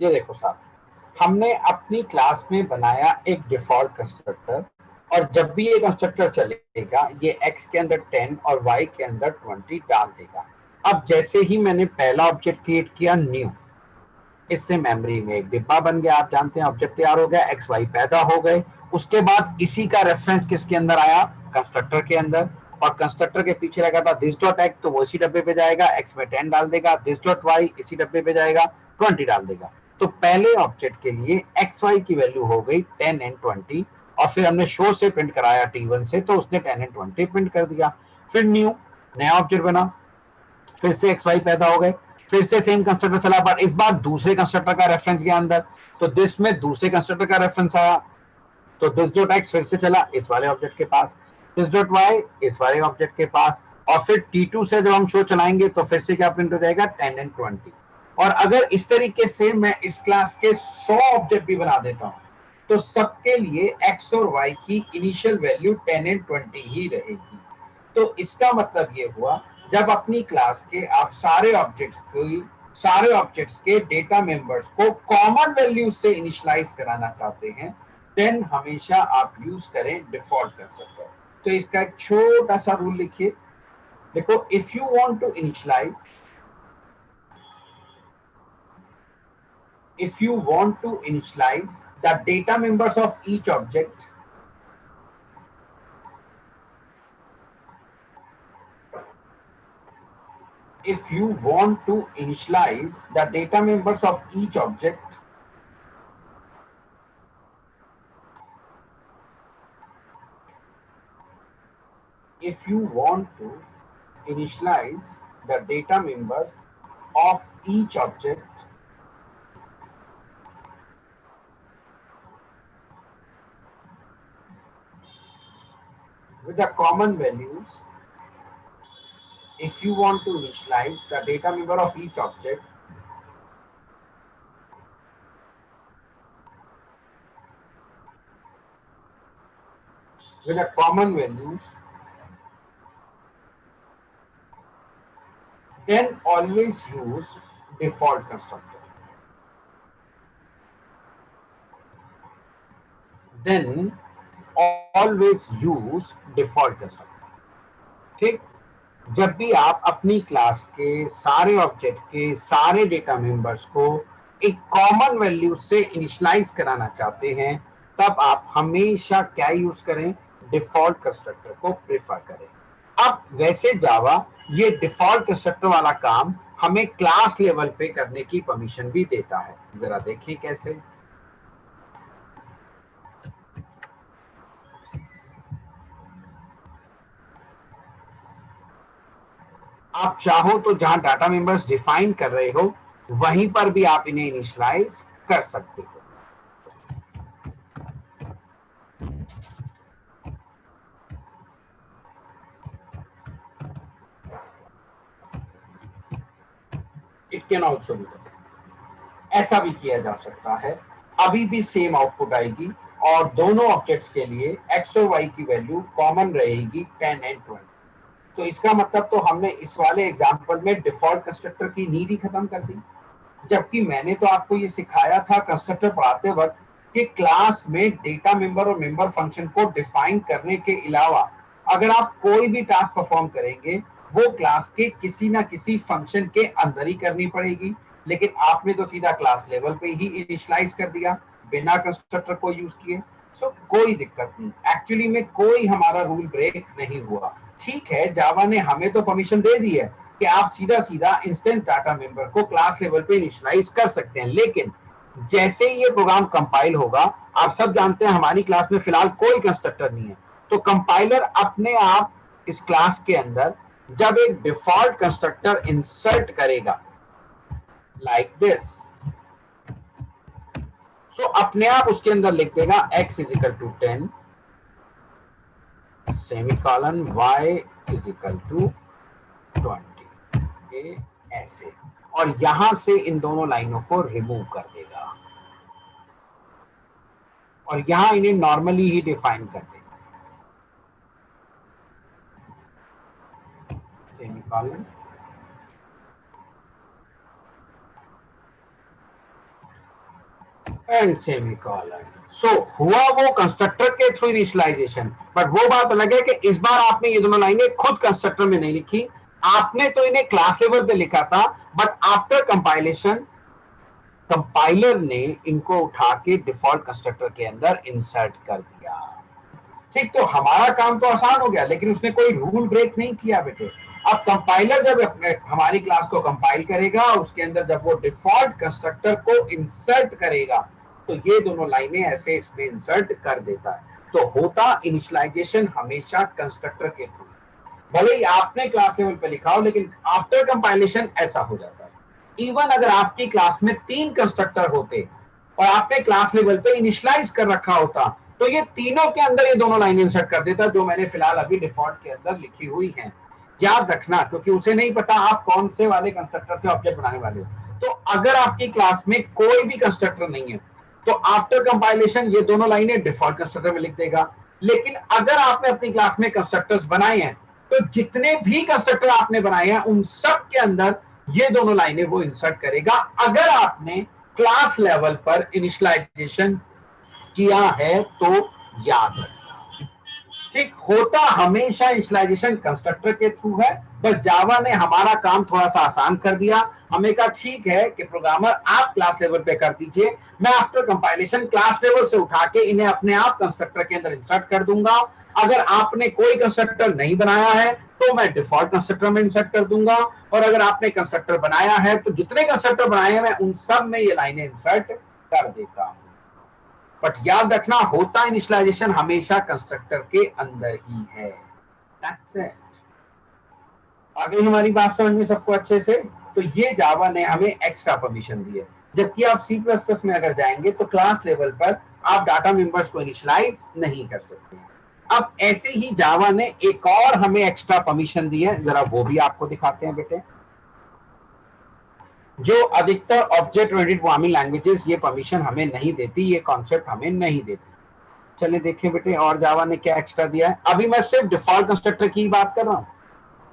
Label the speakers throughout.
Speaker 1: ये देखो साहब, हमने अपनी क्लास में बनाया एक डिफॉल्ट कंस्ट्रक्टर, और जब भी ये कंस्ट्रक्टर चलेगा ये x के अंदर 10 और y के अंदर 20 डाल देगा। अब जैसे ही मैंने पहला ऑब्जेक्ट क्रिएट किया न्यू, इससे मेमोरी में एक डिब्बा बन गया, आप जानते हैं ऑब्जेक्ट तैयार हो गया, एक्स वाई पैदा हो गए। उसके बाद इसी का रेफरेंस किसके अंदर आया, कंस्ट्रक्टर के अंदर, और कंस्ट्रक्टर के पीछे लगा था दिस डॉट एक्स, तो वो इसी डब्बे पे जाएगा, एक्स में 10 डाल देगा, दिस डॉट वाई इसी डब्बे पे जाएगा, 20 डाल देगा। तो पहले ऑब्जेक्ट के लिए एक्स वाई की वैल्यू हो गई 10 एंड 20, और फिर हमने शो से प्रिंट कराया T1 से, तो उसने 10 एंड 20 प्रिंट कर दिया। फिर न्यू नया ऑब्जेक्ट बना, फिर से एक्स वाई पैदा हो गए, फिर से सेम कंस्ट्रक्टर चला, पर इस बार दूसरे कंस्ट्रक्टर का रेफरेंस गया अंदर, तो दिस में दूसरे कंस्ट्रक्टर का रेफरेंस आया, तो दिस डॉट एक्स फिर से चला इस वाले ऑब्जेक्ट के पास, दिस डॉट वाई इस वाले ऑब्जेक्ट के पास, और फिर T2 से जब हम शो चलाएंगे तो फिर से क्या प्रिंट हो जाएगा 10 एंड 20। और अगर इस तरीके से मैं इस क्लास के 100 ऑब्जेक्ट भी बना देता हूं तो सबके लिए एक्स और वाई की इनिशियल वैल्यू 10 एंड 20 ही रहेगी। तो इसका मतलब ये हुआ, जब अपनी क्लास के आप सारे ऑब्जेक्ट्स के डेटा मेंबर्स को कॉमन वैल्यूज से इनिशियलाइज कराना चाहते हैं, देन हमेशा आप यूज करें डिफॉल्ट कंस्ट्रक्टर। तो इसका एक छोटा सा रूल लिखिए, देखो, if you want to initialize the data members of each object, if you want to initialize the data members of each object, if you want to initialize the data members of each object with the common values, if you want to initialize the data member of each object with the common values, then always use default constructor. Then always use default constructor. ठीक, जब भी आप अपनी class के सारे object के सारे data members को एक कॉमन वैल्यू से इनिशियलाइज कराना चाहते हैं, तब आप हमेशा क्या यूज करें, डिफॉल्ट कंस्ट्रक्टर को प्रेफर करें। अब वैसे जावा ये डिफॉल्ट कंस्ट्रक्टर वाला काम हमें क्लास लेवल पे करने की परमिशन भी देता है, जरा देखिए कैसे। आप चाहो तो जहां डाटा मेंबर्स डिफाइन कर रहे हो वहीं पर भी आप इन्हें इनिशियलाइज कर सकते हो। इट कैन ऑल्सो बी, ऐसा भी किया जा सकता है, अभी भी सेम आउटपुट आएगी, और दोनों ऑब्जेक्ट्स के लिए एक्स और वाई की वैल्यू कॉमन रहेगी 10 एंड 20। तो इसका मतलब तो हमने इस वाले एग्जांपल में डिफॉल्ट कंस्ट्रक्टर की नीड ही खत्म कर दी, जबकि मैंने तो आपको ये सिखाया था कंस्ट्रक्टर पढ़ाते वक्त कि क्लास में डेटा मेंबर और मेंबर फंक्शन को डिफाइन करने के अलावा अगर आप कोई भी टास्क परफॉर्म करेंगे वो क्लास के किसी ना किसी फंक्शन के अंदर ही करनी पड़ेगी। लेकिन आपने तो सीधा क्लास लेवल पे ही इनिशियलाइज कर दिया बिना कंस्ट्रक्टर को यूज किए। सो कोई दिक्कत नहीं, एक्चुअली में कोई हमारा रूल ब्रेक नहीं हुआ। ठीक है, जावा ने हमें तो परमिशन दे दी है कि आप सीधा सीधा इंस्टेंस डाटा मेंबर को क्लास लेवल पे इनिशियलाइज कर सकते हैं, लेकिन जैसे ही ये प्रोग्राम कंपाइल होगा, आप सब जानते हैं हमारी क्लास में फिलहाल कोई कंस्ट्रक्टर नहीं है, तो कंपाइलर अपने आप इस क्लास के अंदर जब एक डिफॉल्ट कंस्ट्रक्टर इंसर्ट करेगा लाइक दिस, सो अपने आप उसके अंदर लिख देगा x is equal to 10 semicolon y is equal to 20, ऐसे, और यहां से इन दोनों लाइनों को रिमूव कर देगा और यहां इन्हें नॉर्मली ही डिफाइन कर देगा, सेमीकॉलन एंड सेमीकोलन। सो हुआ वो कंस्ट्रक्टर के थ्रू इनिशियलाइजेशन, बट वो बात अलग है कि इस बार आपने ये दोनों लाइनें खुद कंस्ट्रक्टर में नहीं लिखी, आपने तो इन्हें क्लास लेवल पे लिखा था, बट आफ्टर कंपाइलेशन कंपाइलर ने इनको उठा के डिफॉल्ट कंस्ट्रक्टर के अंदर इंसर्ट कर दिया। ठीक, तो हमारा काम तो आसान हो गया, लेकिन उसने कोई रूल ब्रेक नहीं किया बेटे। अब कंपाइलर जब हमारी क्लास को कंपाइल करेगा, उसके अंदर जब वो डिफॉल्ट कंस्ट्रक्टर को इंसर्ट करेगा, तो ये दोनों लाइनें ऐसे इसमें इंसर्ट कर देता है। तो होता इनिशियलाइजेशन हमेशा कंस्ट्रक्टर के थ्रू, भले ही आपने क्लास लेवल पे लिखा हो, लेकिन आफ्टर कंपाइलेशन ऐसा हो जाता है। इवन अगर आपकी क्लास में 3 कंस्ट्रक्टर होते और आपने क्लास लेवल पे इनिशियलाइज कर रखा होता, तो ये तीनों के अंदर ये दोनों लाइनें इंसर्ट कर देता, जो मैंने फिलहाल अभी डिफॉल्ट के अंदर लिखी हुई हैं। याद रखना, क्योंकि उसे नहीं पता आप कौन से वाले कंस्ट्रक्टर से ऑब्जेक्ट बनाने वाले हो। तो अगर आपकी क्लास में कोई भी कंस्ट्रक्टर नहीं है, तो आफ्टर कंपाइलेशन ये दोनों लाइनें डिफॉल्ट कंस्ट्रक्टर में लिख देगा। लेकिन अगर आपने अपनी क्लास में कंस्ट्रक्टर्स बनाए हैं, तो जितने भी कंस्ट्रक्टर आपने बनाए हैं उन सब के अंदर ये दोनों लाइनें वो इंसर्ट करेगा, अगर आपने क्लास लेवल पर इनिशियलाइजेशन किया है तो। याद रखना, ठीक, होता हमेशा इनिशियलाइजेशन कंस्ट्रक्टर के थ्रू है, बस जावा ने हमारा काम थोड़ा सा आसान कर दिया। हमें कहा ठीक है कि प्रोग्रामर आप क्लास लेवल पे कर दीजिए, मैं आफ्टर कंपाइलेशन क्लास लेवल से उठा के इन्हें अपने आप कंस्ट्रक्टर के अंदर इंसर्ट कर दूंगा। अगर आपने कोई कंस्ट्रक्टर नहीं बनाया है तो मैं डिफॉल्ट कंस्ट्रक्टर में इंसर्ट कर दूंगा, और अगर आपने कंस्ट्रक्टर बनाया है तो जितने कंस्ट्रक्टर बनाए हैं मैं उन सब में ये लाइनें इंसर्ट कर देता हूं। बट याद रखना, होता इनिशियलाइजेशन हमेशा कंस्ट्रक्टर के अंदर ही है। That's it. आ गई हमारी बात समझ में सबको अच्छे से? तो ये जावा ने हमें एक्स्ट्रा परमिशन दी है, जबकि आप सी प्लस प्लस में अगर जाएंगे तो क्लास लेवल पर आप डाटा मेंबर्स को इनिशियलाइज नहीं कर सकते। अब ऐसे ही जावा ने एक और हमें एक्स्ट्रा परमिशन दी है, जरा वो भी आपको दिखाते हैं बेटे। जो अधिकतर ऑब्जेक्ट ओरिएंटेड प्रोग्रामिंग लैंग्वेजेस ये परमिशन हमें नहीं देती, ये कॉन्सेप्ट हमें नहीं देती। चलिए देखें बेटे और जावा ने क्या एक्स्ट्रा दिया है। अभी मैं सिर्फ डिफॉल्ट कंस्ट्रक्टर की बात कर रहा हूं,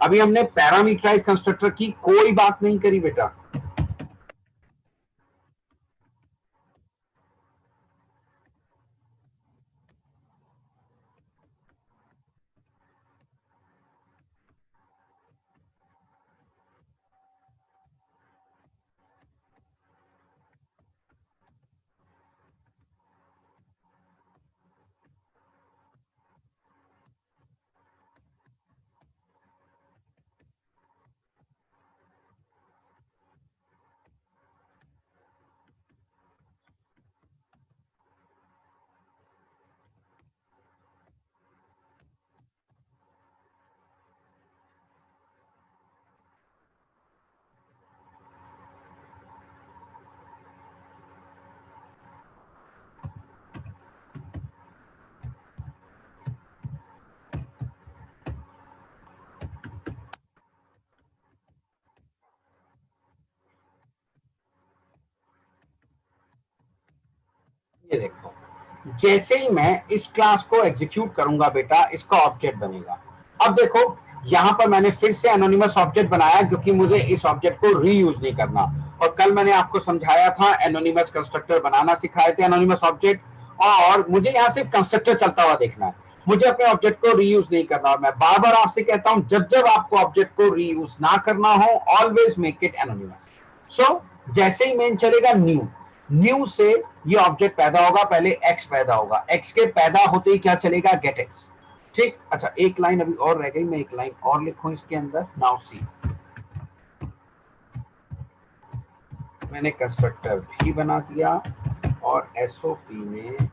Speaker 1: अभी हमने पैरामीटराइज कंस्ट्रक्टर की कोई बात नहीं करी बेटा। ये देखो, जैसे ही मैं इस क्लास को एग्जीक्यूट करूंगा बेटा, इसका ऑब्जेक्ट बनेगा। अब देखो यहां पर मैंने फिर से एनोनिमस ऑब्जेक्ट बनाया, क्योंकि मुझे इस ऑब्जेक्ट को रीयूज नहीं करना। और कल मैंने आपको समझाया था, एनोनिमस कंस्ट्रक्टर बनाना सिखाए थे एनोनिमस ऑब्जेक्ट, और मुझे यहाँ सिर्फ कंस्ट्रक्टर चलता हुआ देखना है, मुझे अपने ऑब्जेक्ट को रीयूज नहीं करना। और मैं बार बार आपसे कहता हूं, जब जब आपको ऑब्जेक्ट को रीयूज ना करना हो, ऑलवेज मेक इट एनोनिमस। सो जैसे ही मेन चलेगा न्यू, न्यू से ये ऑब्जेक्ट पैदा होगा, पहले एक्स पैदा होगा, एक्स के पैदा होते ही क्या चलेगा, गेट एक्स। ठीक, अच्छा एक लाइन अभी और रह गई, मैं एक लाइन और लिखूं इसके अंदर। नाउ सी, मैंने कंस्ट्रक्टर भी बना दिया और एसओपी में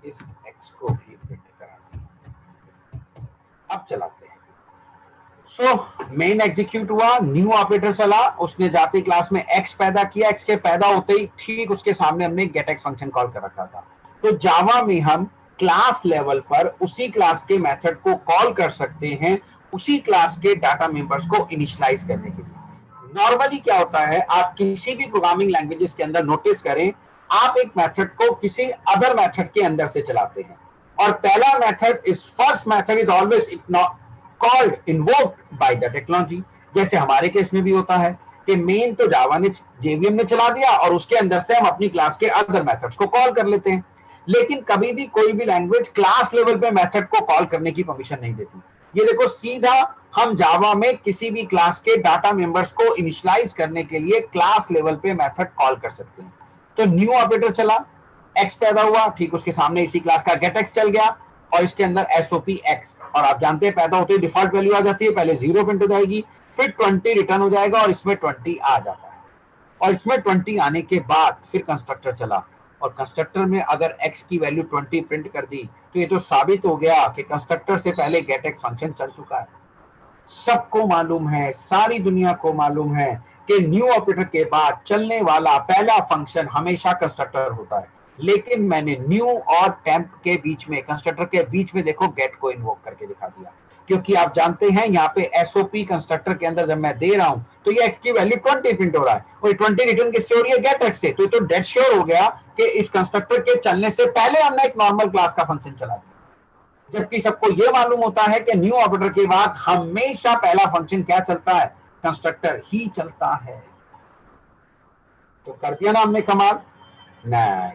Speaker 1: इस एक्स को भी प्रिंट करा दिया। अब चलाते हैं। सो मेन एग्जीक्यूट हुआ, न्यू ऑपरेटर चला, उसने जाते क्लास में एक्स पैदा किया, एक्स के पैदा होते ही ठीक उसके सामने हमने गेट एक्स फंक्शन कॉल कर रखा था। तो जावा में हम क्लास लेवल पर उसी क्लास के मेथड को कॉल कर सकते हैं, उसी क्लास के डाटा मेंबर्स को इनिशियलाइज करने के लिए। नॉर्मली क्या होता है, आप किसी भी प्रोग्रामिंग लैंग्वेजेस के अंदर नोटिस करें, आप एक मेथड को किसी अदर मेथड के अंदर से चलाते हैं, और पहला method is first method is always called invoked by the technology. जैसे हमारे केस में भी होता है, कि मेन तो जावा ने जेवीएम ने चला दिया और उसके अंदर से हम अपनी क्लास के अदर मेथड्स को कॉल कर लेते हैं। लेकिन कभी भी कोई भी लैंग्वेज क्लास लेवल पे मेथड को कॉल करने की परमिशन नहीं देती। ये देखो सीधा हम जावा में किसी भी क्लास के डाटा मेंबर्स को इनिशियलाइज करने के लिए क्लास लेवल पे मेथड कॉल कर सकते हैं। तो न्यू ऑपरेटर चला, एक्स पैदा हुआ, ठीक उसके सामने इसी क्लास का गेट एक्स चल गया और इसके अंदर एसओपी एक्स, और आप जानते हैं पैदा होते ही डिफॉल्ट वैल्यू आ जाती है, पहले 0 प्रिंट हो जाएगी, फिर 20 रिटर्न हो जाएगा और इसमें 20 आ जाता है। और इसमें 20 आने के बाद फिर कंस्ट्रक्टर चला और कंस्ट्रक्टर में अगर x की वैल्यू 20 प्रिंट कर दी तो ये तो साबित हो गया कि कंस्ट्रक्टर से पहले गेट एक्स फंक्शन चल चुका है। सबको मालूम है, सारी दुनिया को मालूम है कि न्यू ऑपरेटर के बाद चलने वाला पहला फंक्शन हमेशा कंस्ट्रक्टर होता है। लेकिन मैंने न्यू और टेम्प के बीच में, कंस्ट्रक्टर के बीच में देखो गेट को इन्वोक करके दिखा दिया, क्योंकि आप जानते हैं यहाँ पे एसओपी कंस्ट्रक्टर के अंदर जब मैं दे रहा हूं तो ये एक्स की वैल्यू 20 प्रिंट हो रहा है और 20 रिटर्न किससे हो रही है? गेट एक्स से। तो डेड श्योर हो गया कि इस कंस्ट्रक्टर के चलने से पहले हमने एक नॉर्मल क्लास का फंक्शन चला दिया। जबकि सबको यह मालूम होता है कि न्यू ऑपरेटर के बाद हमेशा पहला फंक्शन क्या चलता है? कंस्ट्रक्टर ही चलता है। तो कर दिया ना हमने कमाल? नहीं,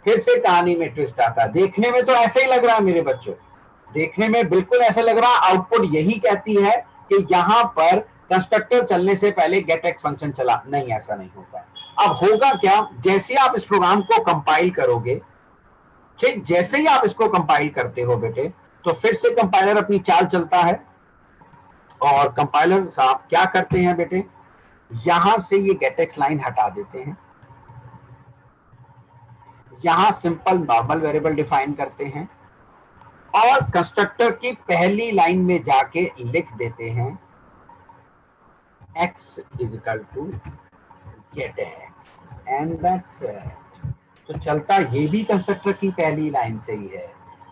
Speaker 1: फिर से कहानी में ट्विस्ट आता है। देखने में तो ऐसे ही लग रहा है मेरे बच्चों, देखने में बिल्कुल ऐसा लग रहा है, आउटपुट यही कहती है कि यहां पर कंस्ट्रक्टर चलने से पहले गेट एक्स फंक्शन चला। नहीं, ऐसा नहीं होता। अब होगा क्या? जैसे आप इस प्रोग्राम को कंपाइल करोगे, ठीक जैसे ही आप इसको कंपाइल करते हो बेटे, तो फिर से कंपाइलर अपनी चाल चलता है और कंपाइलर साहब क्या करते हैं बेटे, यहां से ये गेट एक्स लाइन हटा देते हैं, यहां सिंपल नॉर्मल वेरिएबल डिफाइन करते हैं और कंस्ट्रक्टर की पहली लाइन में जाके लिख देते हैं x is equal to get x and that's it. तो चलता ये भी कंस्ट्रक्टर की पहली लाइन से ही है।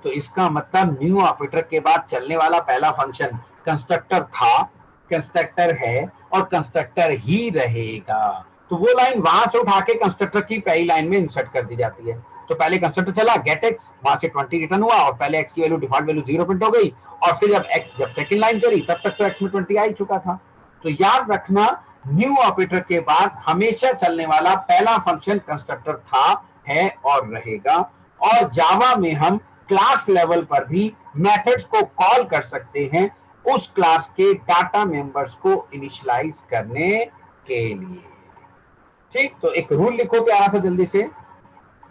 Speaker 1: तो इसका मतलब न्यू ऑपरेटर के बाद चलने वाला पहला फंक्शन कंस्ट्रक्टर था, कंस्ट्रक्टर है और कंस्ट्रक्टर ही रहेगा। तो वो लाइन वहां से उठा के कंस्ट्रक्टर की पहली लाइन में इंसर्ट कर दी जाती है। तो पहले कंस्ट्रक्टर चला गेट एक्स, वहां से 20 रिटर्न हुआ और पहले एक्स की वैल्यू डिफॉल्ट वैल्यू 0 प्रिंट हो गई और फिर जब सेकंड लाइन चली तब तक तो एक्स में 20 आ ही चुका था। तो याद रखना, न्यू ऑपरेटर के बाद हमेशा चलने वाला पहला फंक्शन कंस्ट्रक्टर था, है और रहेगा। और जावा में हम क्लास लेवल पर भी मेथड्स को कॉल कर सकते हैं उस क्लास के डाटा मेंबर्स को इनिशियलाइज करने के लिए। ठीक, तो एक रूल लिखो प्यारा सा, जल्दी से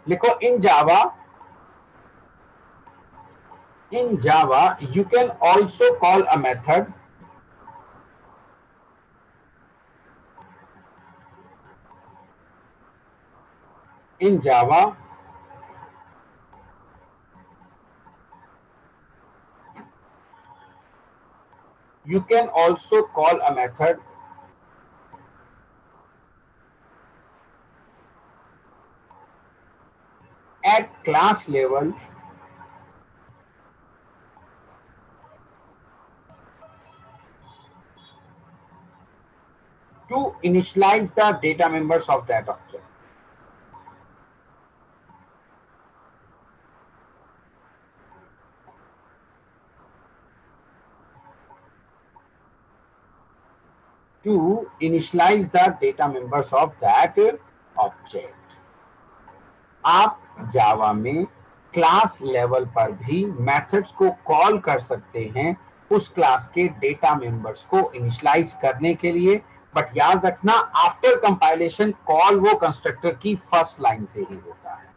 Speaker 1: लिखो। in java you can also call a method in java you can also call a method at class level to initialize the data members of that object. To initialize the data members of that object. आप जावा में class level पर भी methods को call कर सकते हैं उस class के डेटा मेंबर्स को इनिशियलाइज करने के लिए। बट याद रखना, आफ्टर कंपाइलेशन कॉल वो कंस्ट्रक्टर की फर्स्ट लाइन से ही होता है।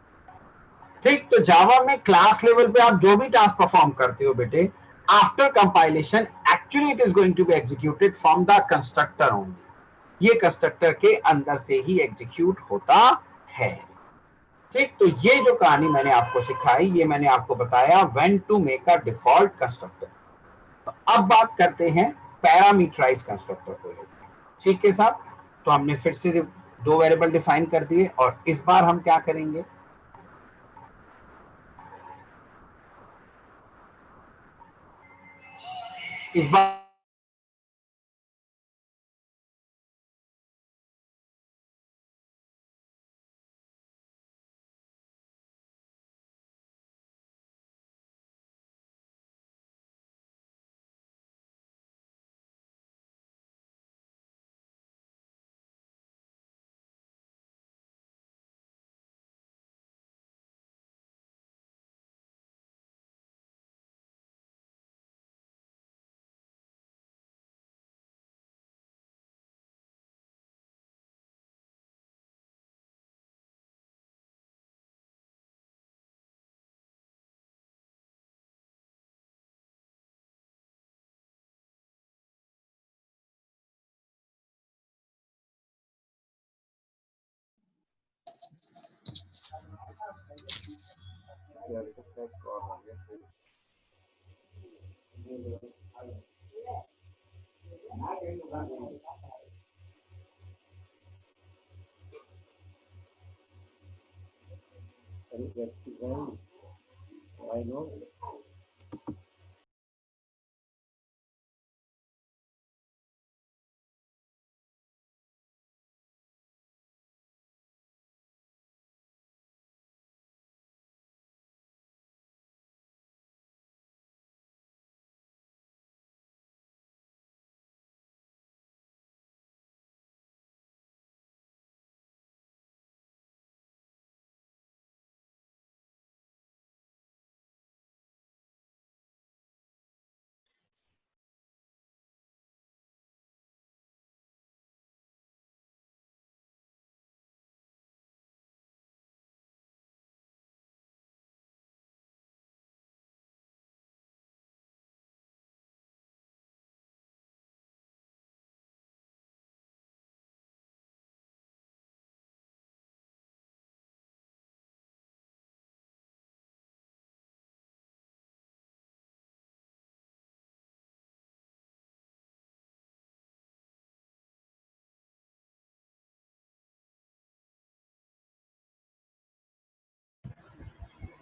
Speaker 1: ठीक, तो जावा में क्लास लेवल पे आप जो भी टास्क परफॉर्म करते हो बेटे, after compilation actually it is going to be executed from the constructor only. ये कंस्ट्रक्टर के अंदर से ही एग्जीक्यूट होता है। ठीक, तो ये जो कहानी मैंने आपको सिखाई, ये मैंने आपको बताया when to make a default constructor. तो अब बात करते हैं पैरामीटराइज कंस्ट्रक्टर को लेकर। ठीक है साहब, तो हमने फिर से दो वेरिएबल डिफाइन कर दिए और इस बार हम क्या करेंगे, इस बार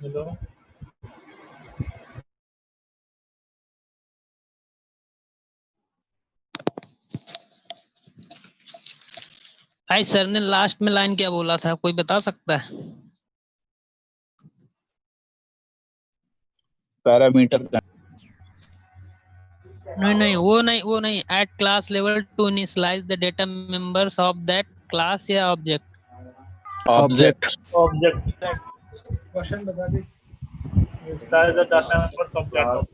Speaker 2: हेलो
Speaker 3: भाई सर ने लास्ट में लाइन क्या बोला था, कोई बता सकता है?
Speaker 4: पैरामीटर का
Speaker 3: नहीं, वो नहीं। At class level to initialize the data members of that class या ऑब्जेक्ट।
Speaker 4: ऑब्जेक्ट
Speaker 2: ऑब्जेक्ट क्वेश्चन बता दी। Style the data member object.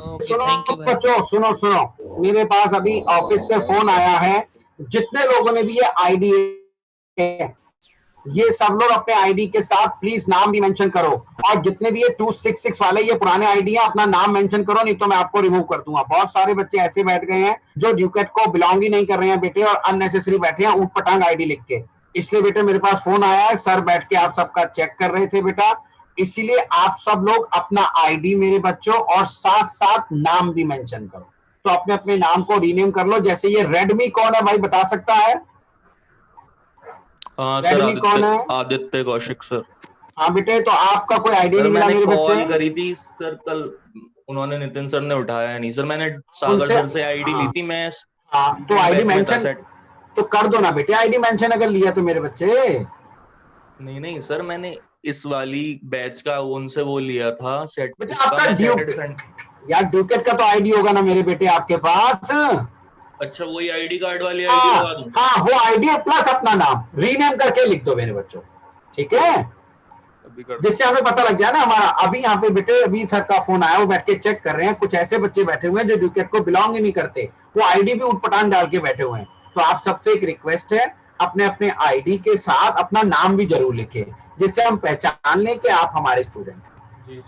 Speaker 3: Okay,
Speaker 1: सुनो
Speaker 3: थैंक यू भाई।
Speaker 1: बच्चों, सुनो सुनो, मेरे पास अभी ऑफिस से फोन आया है। जितने लोगों ने भी ये आईडी है, ये सब लोग अपने आईडी के साथ प्लीज नाम भी मेंशन करो। और जितने भी ये 266 वाले ये पुराने आईडी हैं, अपना नाम मेंशन करो, नहीं तो मैं आपको रिमूव कर दूंगा। बहुत सारे बच्चे ऐसे बैठ गए हैं जो ड्यूकेट को बिलोंग ही नहीं कर रहे हैं बेटे, और अननेसेसरी बैठे हैं ऊट पटांग आईडी लिख के। इसलिए बेटे मेरे पास फोन आया है, सर बैठ के आप सबका चेक कर रहे थे बेटा, इसीलिए आप सब लोग अपना आईडी मेरे बच्चों और साथ साथ नाम भी मेंशन करो। तो अपने अपने नाम को रीनेम कर लो। जैसे ये रेडमी कौन है भाई, बता सकता है?
Speaker 5: सर
Speaker 1: रेडमी कौन है?
Speaker 5: आदित्य कौशिक सर।
Speaker 1: हाँ बेटे, तो आपका कोई आईडी नहीं मिला मेरे बच्चे?
Speaker 5: कॉल करी थी सर कल, उन्होंने नितिन सर ने उठाया नहीं सर। मैंने सागर सर से आईडी ली थी मैं।
Speaker 1: हाँ, तो आईडी मेंशन तो कर दो ना बेटे, आईडी मेंशन अगर लिया तो मेरे बच्चे।
Speaker 5: नहीं सर, मैंने इस वाली बैच का उनसे वो लिया था सेट।
Speaker 1: बेटे आपका यार ड्यूकेट का तो आईडी होगा ना मेरे बेटे आपके पास।
Speaker 5: अच्छा, वही आईडी कार्ड वाली आईडी लगा दूं?
Speaker 1: हाँ, वो आईडी प्लस अपना नाम रीनेम करके लिख दो मेरे बच्चों, ठीक है? जिससे हमें पता लग जाए ना हमारा। अभी यहाँ पे बेटे अभी सर का फोन आया, वो बैठ के चेक कर रहे हैं। कुछ ऐसे बच्चे बैठे हुए हैं जो ड्यूकेट को बिलोंग ही नहीं करते, वो आईडी भी उठपटांग डाल के बैठे हुए हैं। तो आप सबसे एक रिक्वेस्ट है, अपने अपने आईडी के साथ अपना नाम भी जरूर लिखें, जिससे हम पहचान लें कि आप हमारे स्टूडेंट हैं।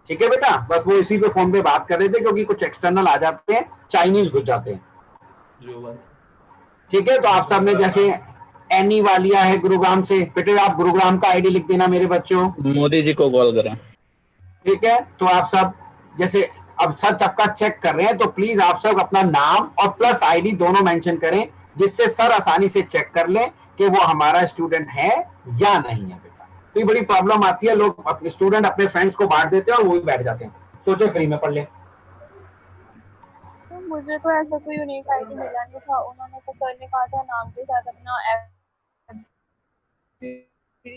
Speaker 1: ठीक है बेटा? बस वो इसी पे फोन पे बात कर रहे थे, क्योंकि कुछ एक्सटर्नल आ जाते हैं, चाइनीज घुस जाते हैं। ठीक है, तो आप सबने देखे एनी वालिया है गुरुग्राम से, बेटे आप गुरुग्राम का आईडी लिख देना मेरे बच्चों।
Speaker 4: मोदी जी को कॉल करें।
Speaker 1: ठीक है, तो आप सब जैसे अब सर सबका चेक कर रहे हैं, तो प्लीज आप सब अपना नाम और प्लस आईडी दोनों मेंशन करें, जिससे सर आसानी से चेक कर ले कि वो हमारा स्टूडेंट है या नहीं है बेटा। तो ये बड़ी प्रॉब्लम आती है, लोग अपने स्टूडेंट अपने फ्रेंड्स को बांट देते हैं और वो भी बैठ जाते हैं, सोचे फ्री में पढ़ ले।
Speaker 6: तो मुझे तो ऐसा कोई यूनिक आईडी मिला नहीं था। उन्होंने तो सर ने कहा था नाम के साथ अपना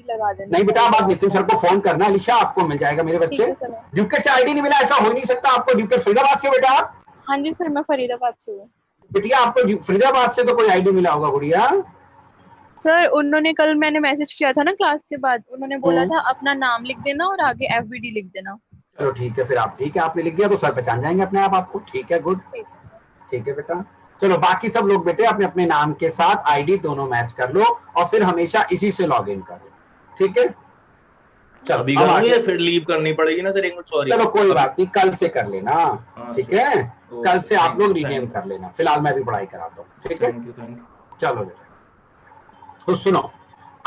Speaker 6: लगा देना।
Speaker 1: नहीं बेटा, आप नितिन सर को फोन करना, अलीशा आपको मिल जाएगा मेरे बच्चे। ड्यूकेट से आईडी नहीं मिला, ऐसा हो नहीं सकता। आपको ड्यूकेट फरीदाबाद से बेटा?
Speaker 6: हाँ जी सर, मैं फरीदाबाद से हूँ।
Speaker 1: बेटिया आपको फरीदाबाद से तो कोई आईडी मिला होगा गुड़िया?
Speaker 6: सर उन्होंने कल मैंने मैसेज किया था ना क्लास के बाद, उन्होंने बोला था अपना नाम लिख देना और आगे FBD लिख देना।
Speaker 1: चलो ठीक है, फिर आप ठीक है, आपने लिख दिया तो सर पहचान जाएंगे अपने आप आपको। ठीक है, गुड, ठीक है बेटा। चलो बाकी सब लोग बेटे अपने अपने नाम के साथ आईडी दोनों मैच कर लो और फिर हमेशा इसी से लॉग इन करो, ठीक है? चलो
Speaker 5: अभी कर लूं या फिर लीव करनी पड़ेगी ना सर? एक मिनट, सॉरी।
Speaker 1: चलो कोई बात नहीं, कल से कर लेना, ठीक है? कल से आप लोग रीनेम कर लेना, फिलहाल मैं भी पढ़ाई कराता हूँ, ठीक है? चलो बेटा, तो सुनो,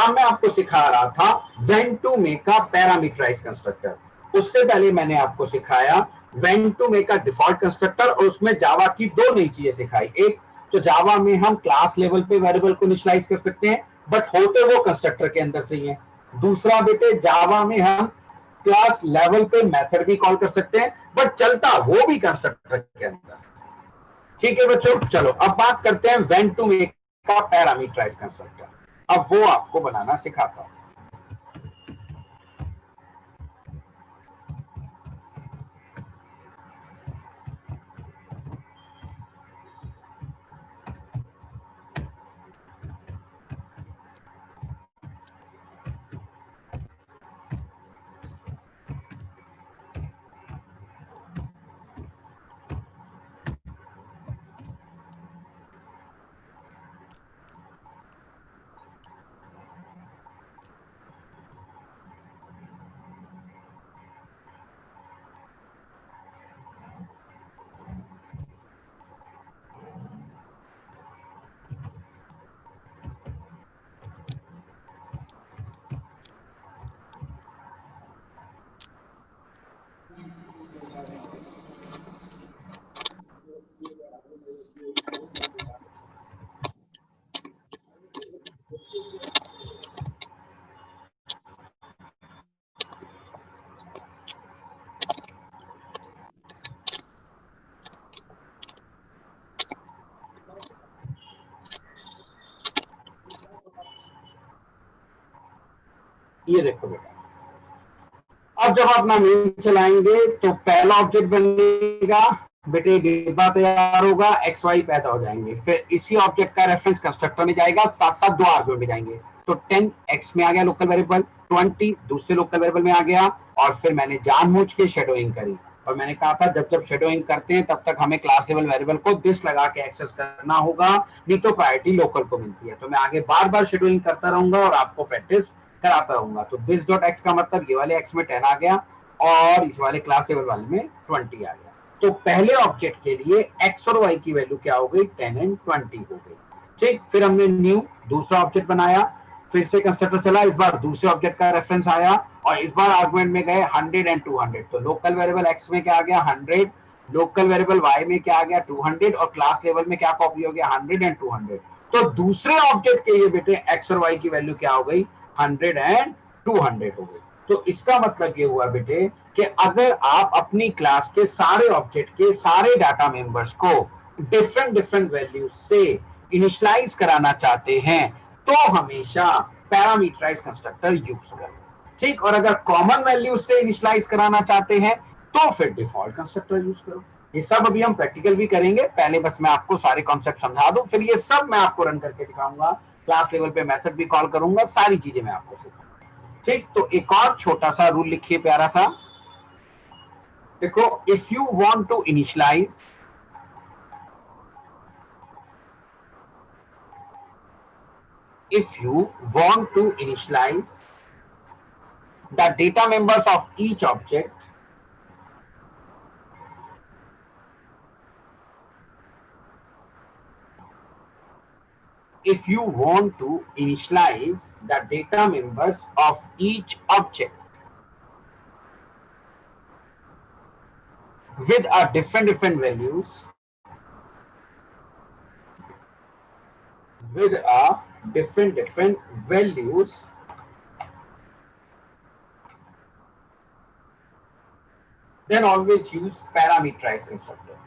Speaker 1: अब मैं आपको सिखा रहा था when to make a parameterize constructor. उससे पहले मैंने आपको सिखाया when to make a default constructor, और उसमें जावा की दो नई चीजें सिखाई। एक तो जावा में हम क्लास लेवल पे वेरिएबल को इनिशियलाइज कर सकते हैं, बट होते वो कंस्ट्रक्टर के अंदर से ही है। दूसरा बेटे, जावा में हम क्लास लेवल पे मेथड भी कॉल कर सकते हैं, बट चलता वो भी कंस्ट्रक्टर के अंदर से। ठीक है बच्चों, चलो अब बात करते हैं when to make a parameterize constructor. अब वो आपको बनाना सिखाता हूं। ये देखो बेटा, अब जब अपना मेन चलाएंगे तो पहला ऑब्जेक्ट बनेगा बेटे, डिब्बा तैयार होगा, एक्स वाई पैदा हो जाएंगे। फिर इसी ऑब्जेक्ट का रेफरेंस कंस्ट्रक्टर में जाएगा, साथ साथ दो आर्गुमेंट में जाएंगे। तो 10 एक्स में आ गया लोकल वेरिएबल, 20 दूसरे लोकल वेरिएबल में आ गया। और फिर मैंने जानबूझ के शेडोइंग करी, और मैंने कहा था जब जब शेडोइंग करते हैं तब तक हमें क्लास लेवल वेरिएबल को दिस लगा के एक्सेस करना होगा, नहीं तो प्रायोरिटी लोकल को मिलती है। तो मैं आगे बार बार शेडोइंग करता रहूंगा और आपको प्रैक्टिस कराता रहूंगा। तो दिस डॉट एक्स का मतलब ये वाले एक्स में 10 आ गया और इस वाले क्लास लेवल वाले में 20 आ गया। तो पहले ऑब्जेक्ट के लिए एक्स और वाई की वैल्यू क्या हो गई, 10 एंड 20 हो गई। ठीक, फिर हमने न्यू दूसरा ऑब्जेक्ट बनाया, फिर से कंस्ट्रक्टर चला, इस बार दूसरे ऑब्जेक्ट का रेफरेंस आया और इस बार आर्गुमेंट में गए 100 एंड 200। तो लोकल वेरिएबल एक्स में क्या आ गया, 100, लोकल वेरिएबल वाई में क्या आ गया, 200, और क्लास लेवल में क्या कॉपी हो गया, 100 एंड 200। तो दूसरे ऑब्जेक्ट के लिए बेटे एक्स और वाई की वैल्यू क्या हो गई, 100 एंड 200 हो गई। तो इसका मतलब ये हुआ बेटे कि अगर आप अपनी क्लास के सारे ऑब्जेक्ट के सारे डाटा मेंबर्स को डिफरेंट डिफरेंट वैल्यूज से इनिशियलाइज कराना चाहते हैं तो हमेशा पैरामीटराइज कंस्ट्रक्टर यूज करो। ठीक, और अगर कॉमन वैल्यूज से इनिशियलाइज कराना चाहते हैं तो फिर डिफॉल्ट कंस्ट्रक्टर यूज करो। ये सब अभी हम प्रैक्टिकल भी करेंगे, पहले बस मैं आपको सारे कॉन्सेप्ट समझा दूं, फिर ये सब मैं आपको रन करके दिखाऊंगा, क्लास लेवल पे मेथड भी कॉल करूंगा, सारी चीजें मैं आपको सिखाऊंगा। ठीक, तो एक और छोटा सा रूल लिखिए प्यारा सा, देखो, if you want to initialise the data members of each object, if you want to initialize the data members of each object with a different values, with a different values, then always use parameterized constructor.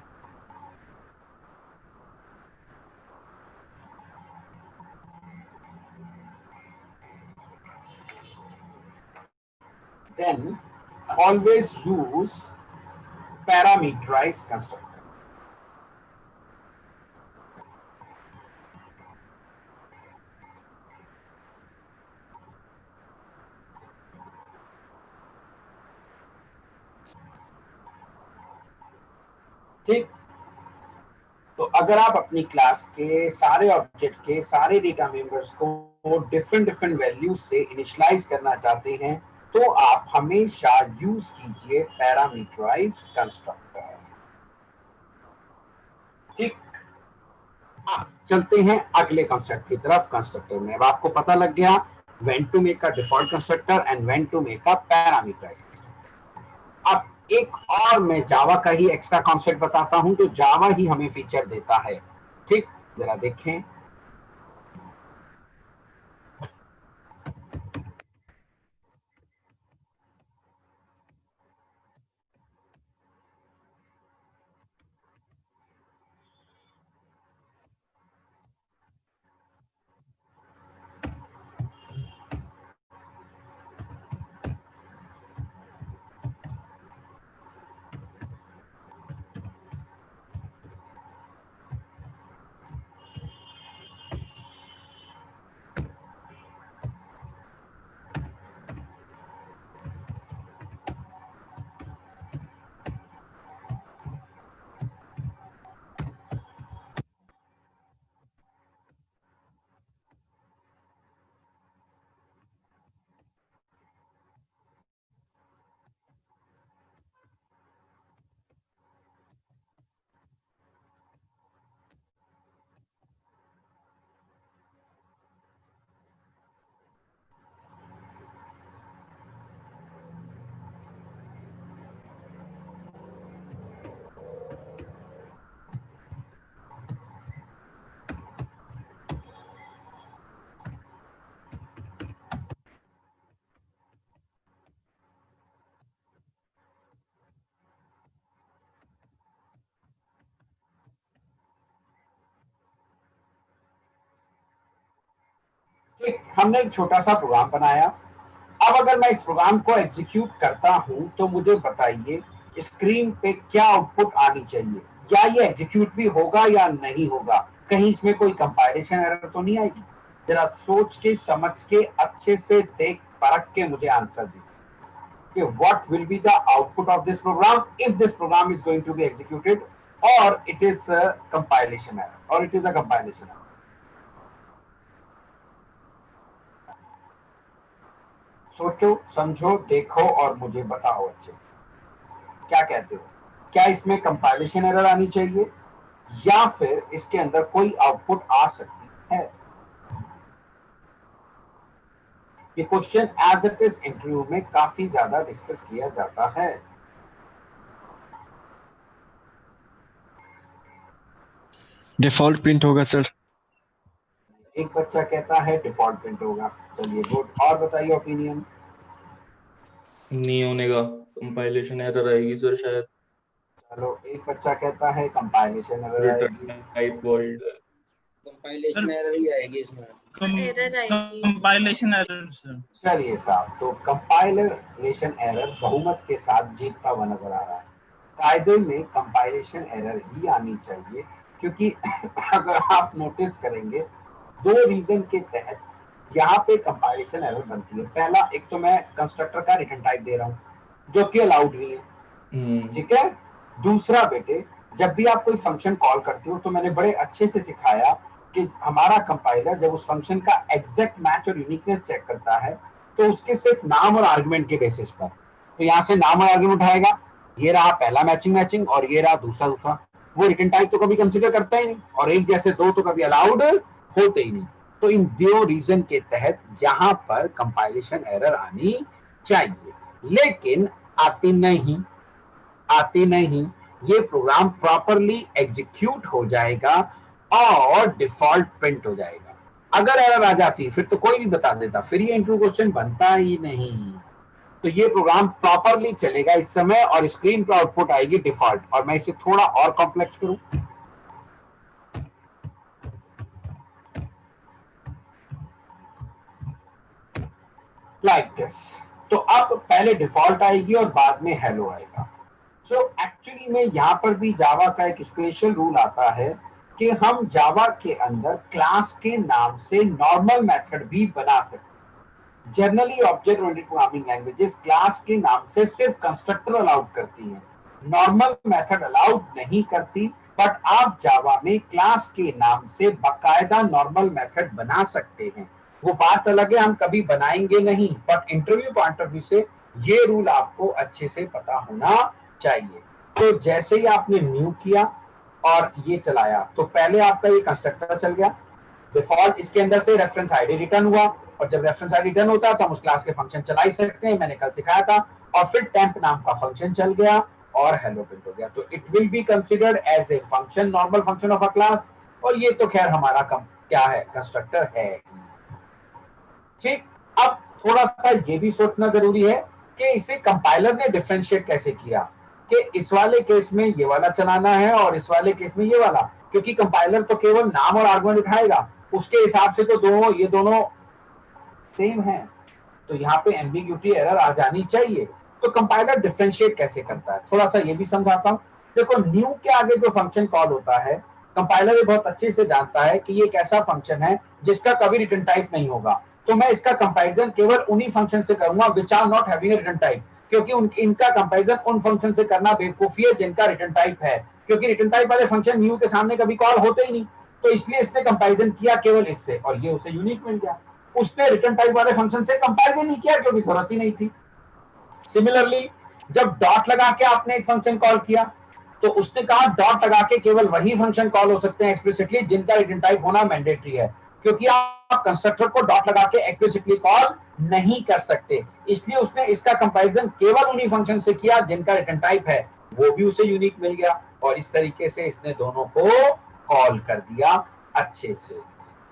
Speaker 1: Then always use parameterized constructor. ठीक, तो अगर आप अपनी class के सारे object के सारे data members को डिफरेंट वैल्यूज से इनिशियलाइज करना चाहते हैं तो आप हमेशा यूज कीजिए पैरामीटराइज कंस्ट्रक्टर। ठीक, चलते हैं अगले कॉन्सेप्ट की तरफ कंस्ट्रक्टर में। अब आपको पता लग गया when to make a default constructor and when to make a parameterized constructor। अब एक और मैं जावा का ही एक्स्ट्रा कॉन्सेप्ट बताता हूं, तो जावा ही हमें फीचर देता है। ठीक, जरा देखें। ठीक, हमने एक छोटा सा प्रोग्राम बनाया। अब अगर मैं इस प्रोग्राम को एग्जीक्यूट करता हूं तो मुझे बताइए स्क्रीन पे क्या आउटपुट आनी चाहिए, या ये एग्जीक्यूट भी होगा या नहीं होगा, कहीं इसमें कोई कंपाइलेशन एरर तो नहीं आएगी? जरा सोच के समझ के अच्छे से देख परख के मुझे आंसर दीजिए कि what will be the output of this program if this program is going to be executed और इट इज कंपाइलेशन एरर और it is a compilation error. सोचो, समझो, देखो और मुझे बताओ अच्छे से क्या कहते हो। क्या इसमें कंपाइलेशन एरर आनी चाहिए या फिर इसके अंदर कोई आउटपुट आ सकती है? ये question as it is interview में काफी ज्यादा डिस्कस किया जाता है।
Speaker 7: डिफॉल्ट प्रिंट होगा सर।
Speaker 1: एक बच्चा कहता है डिफॉल्ट प्रिंट होगा। चलिए गुड, और बताइए ओपिनियन।
Speaker 5: नहीं होने का, कंपाइलेशन एरर आएगी सर शायद।
Speaker 1: चलो, एक बच्चा कहता है कंपाइलेशन एरर आएगी।
Speaker 5: Return type world
Speaker 4: compilation error ही आएगी इसमें।
Speaker 2: Compilation error sir.
Speaker 1: चलिए साहब, तो कंपाइलेशन एरर बहुमत के साथ जीतता हुआ नजर आ रहा है। कायदे में कंपाइलेशन एरर ही आनी चाहिए, क्योंकि अगर आप नोटिस करेंगे दो रीजन के तहत यहाँ पे कंपाइलेशन एरर बनती है। पहला, एक तो मैं कंस्ट्रक्टर का रिटर्न टाइप दे रहा हूँ जो कि अलाउड नहीं है, ठीक है। दूसरा बेटे, जब भी आप कोई फंक्शन कॉल करते हो तो मैंने बड़े अच्छे से सिखाया कि हमारा कंपाइलर जब उस फंक्शन का एग्जैक्ट मैच और यूनिकनेस चेक करता है तो उसके सिर्फ नाम और आर्गुमेंट के बेसिस पर, तो यहाँ से नाम और आर्गुमेंट उठाएगा, ये रहा पहला मैचिंग और ये रहा दूसरा। वो रिटर्न टाइप तो कभी कंसीडर करता ही नहीं, और एक जैसे दो तो कभी अलाउड होते ही नहीं। तो इन दो रीजन के तहत यहाँ पर कंपाइलेशन एरर आनी चाहिए, लेकिन आती नहीं। ये प्रोग्राम प्रॉपरली एग्जीक्यूट हो जाएगा और डिफॉल्ट प्रिंट हो जाएगा। अगर एरर आ जाती फिर तो कोई भी बता देता, फिर ये इंटरव्यू क्वेश्चन बनता ही नहीं। तो ये प्रोग्राम प्रॉपरली चलेगा इस समय और स्क्रीन पर आउटपुट आएगी डिफॉल्ट। और मैं इसे थोड़ा और कॉम्प्लेक्स करूं, लाइक दिस। तो अब पहले डिफॉल्ट आएगी और बाद में हेलो आएगा। सो एक्चुअली में यहाँ पर भी जावा का एक स्पेशल रूल आता है कि हम जावा के अंदर क्लास के नाम से नॉर्मल मेथड भी बना सकते हैं। Generally object oriented programming languages class के नाम से सिर्फ कंस्ट्रक्टर अलाउड करती हैं, नॉर्मल मेथड अलाउड नहीं करती। बट आप जावा में क्लास के नाम से बाकायदा नॉर्मल मेथड बना सकते हैं। वो बात अलग है, हम कभी बनाएंगे नहीं, but interview point of view से ये रूल आपको अच्छे से पता होना चाहिए। तो जैसे ही आपने न्यू किया और ये चलाया तो पहले आपका ये कंस्ट्रक्टर चल गया डिफॉल्ट, इसके अंदर से रेफरेंस आईडी रिटर्न हुआ, और जब रेफरेंस आईडी डन होता है तो हम उस क्लास के फंक्शन चला ही सकते हैं, मैंने कल सिखाया था। और फिर टेम्प नाम का फंक्शन चल गया और हेलो प्रिंट हो गया, तो it will be considered as a function, normal function of a class. और ये तो खैर हमारा क्या है, कंस्ट्रक्टर है। ठीक, अब थोड़ा सा ये भी सोचना जरूरी है कि इसे कंपाइलर ने डिफरेंशिएट कैसे किया, कि इस वाले केस में ये वाला चलाना है और इस वाले केस में ये वाला, क्योंकि कंपाइलर तो केवल नाम और आर्गुमेंट उठाएगा, उसके हिसाब से तो ये दोनों सेम है, तो यहाँ पे एम्बिग्यूटी एरर आ जानी चाहिए। तो कंपाइलर डिफरेंशिएट कैसे करता है, थोड़ा सा ये भी समझाता हूँ। देखो, न्यू के आगे जो फंक्शन कॉल होता है, कंपाइलर ये बहुत अच्छे से जानता है कि ये एक ऐसा फंक्शन है जिसका कभी रिटर्न टाइप नहीं होगा, तो मैं इसका कंपैरिजन केवल उन्हीं फंक्शन से करूंगा which are not having a return type, क्योंकि इनका कंपैरिजन उन फंक्शन से करना बेवकूफी है जिनका रिटर्न टाइप है, क्योंकि रिटर्न टाइप वाले फंक्शन न्यू के सामने कभी कॉल होते ही नहीं, तो इसलिए इसने कंपैरिजन किया केवल इससे और ये उसे यूनिक मिल गया। उसने रिटर्न टाइप वाले फंक्शन से कंपैरिजन नहीं किया क्योंकि जरूरत ही नहीं थी। सिमिलरली जब डॉट लगा के आपने एक फंक्शन कॉल किया तो उसने कहा डॉट लगा के केवल वही फंक्शन कॉल हो सकते हैं एक्सप्लिसिटली जिनका रिटर्न टाइप होना मैंडेटरी है, क्योंकि आप कंस्ट्रक्टर को डॉट लगा के एक्सप्लिसिटली कॉल नहीं कर सकते, इसलिए उसने इसका कंपैरिजन केवल उन्हीं फंक्शन से किया जिनका रिटर्न टाइप है, वो भी उसे यूनिक मिल गया और इस तरीके से इसने दोनों को कॉल कर दिया अच्छे से।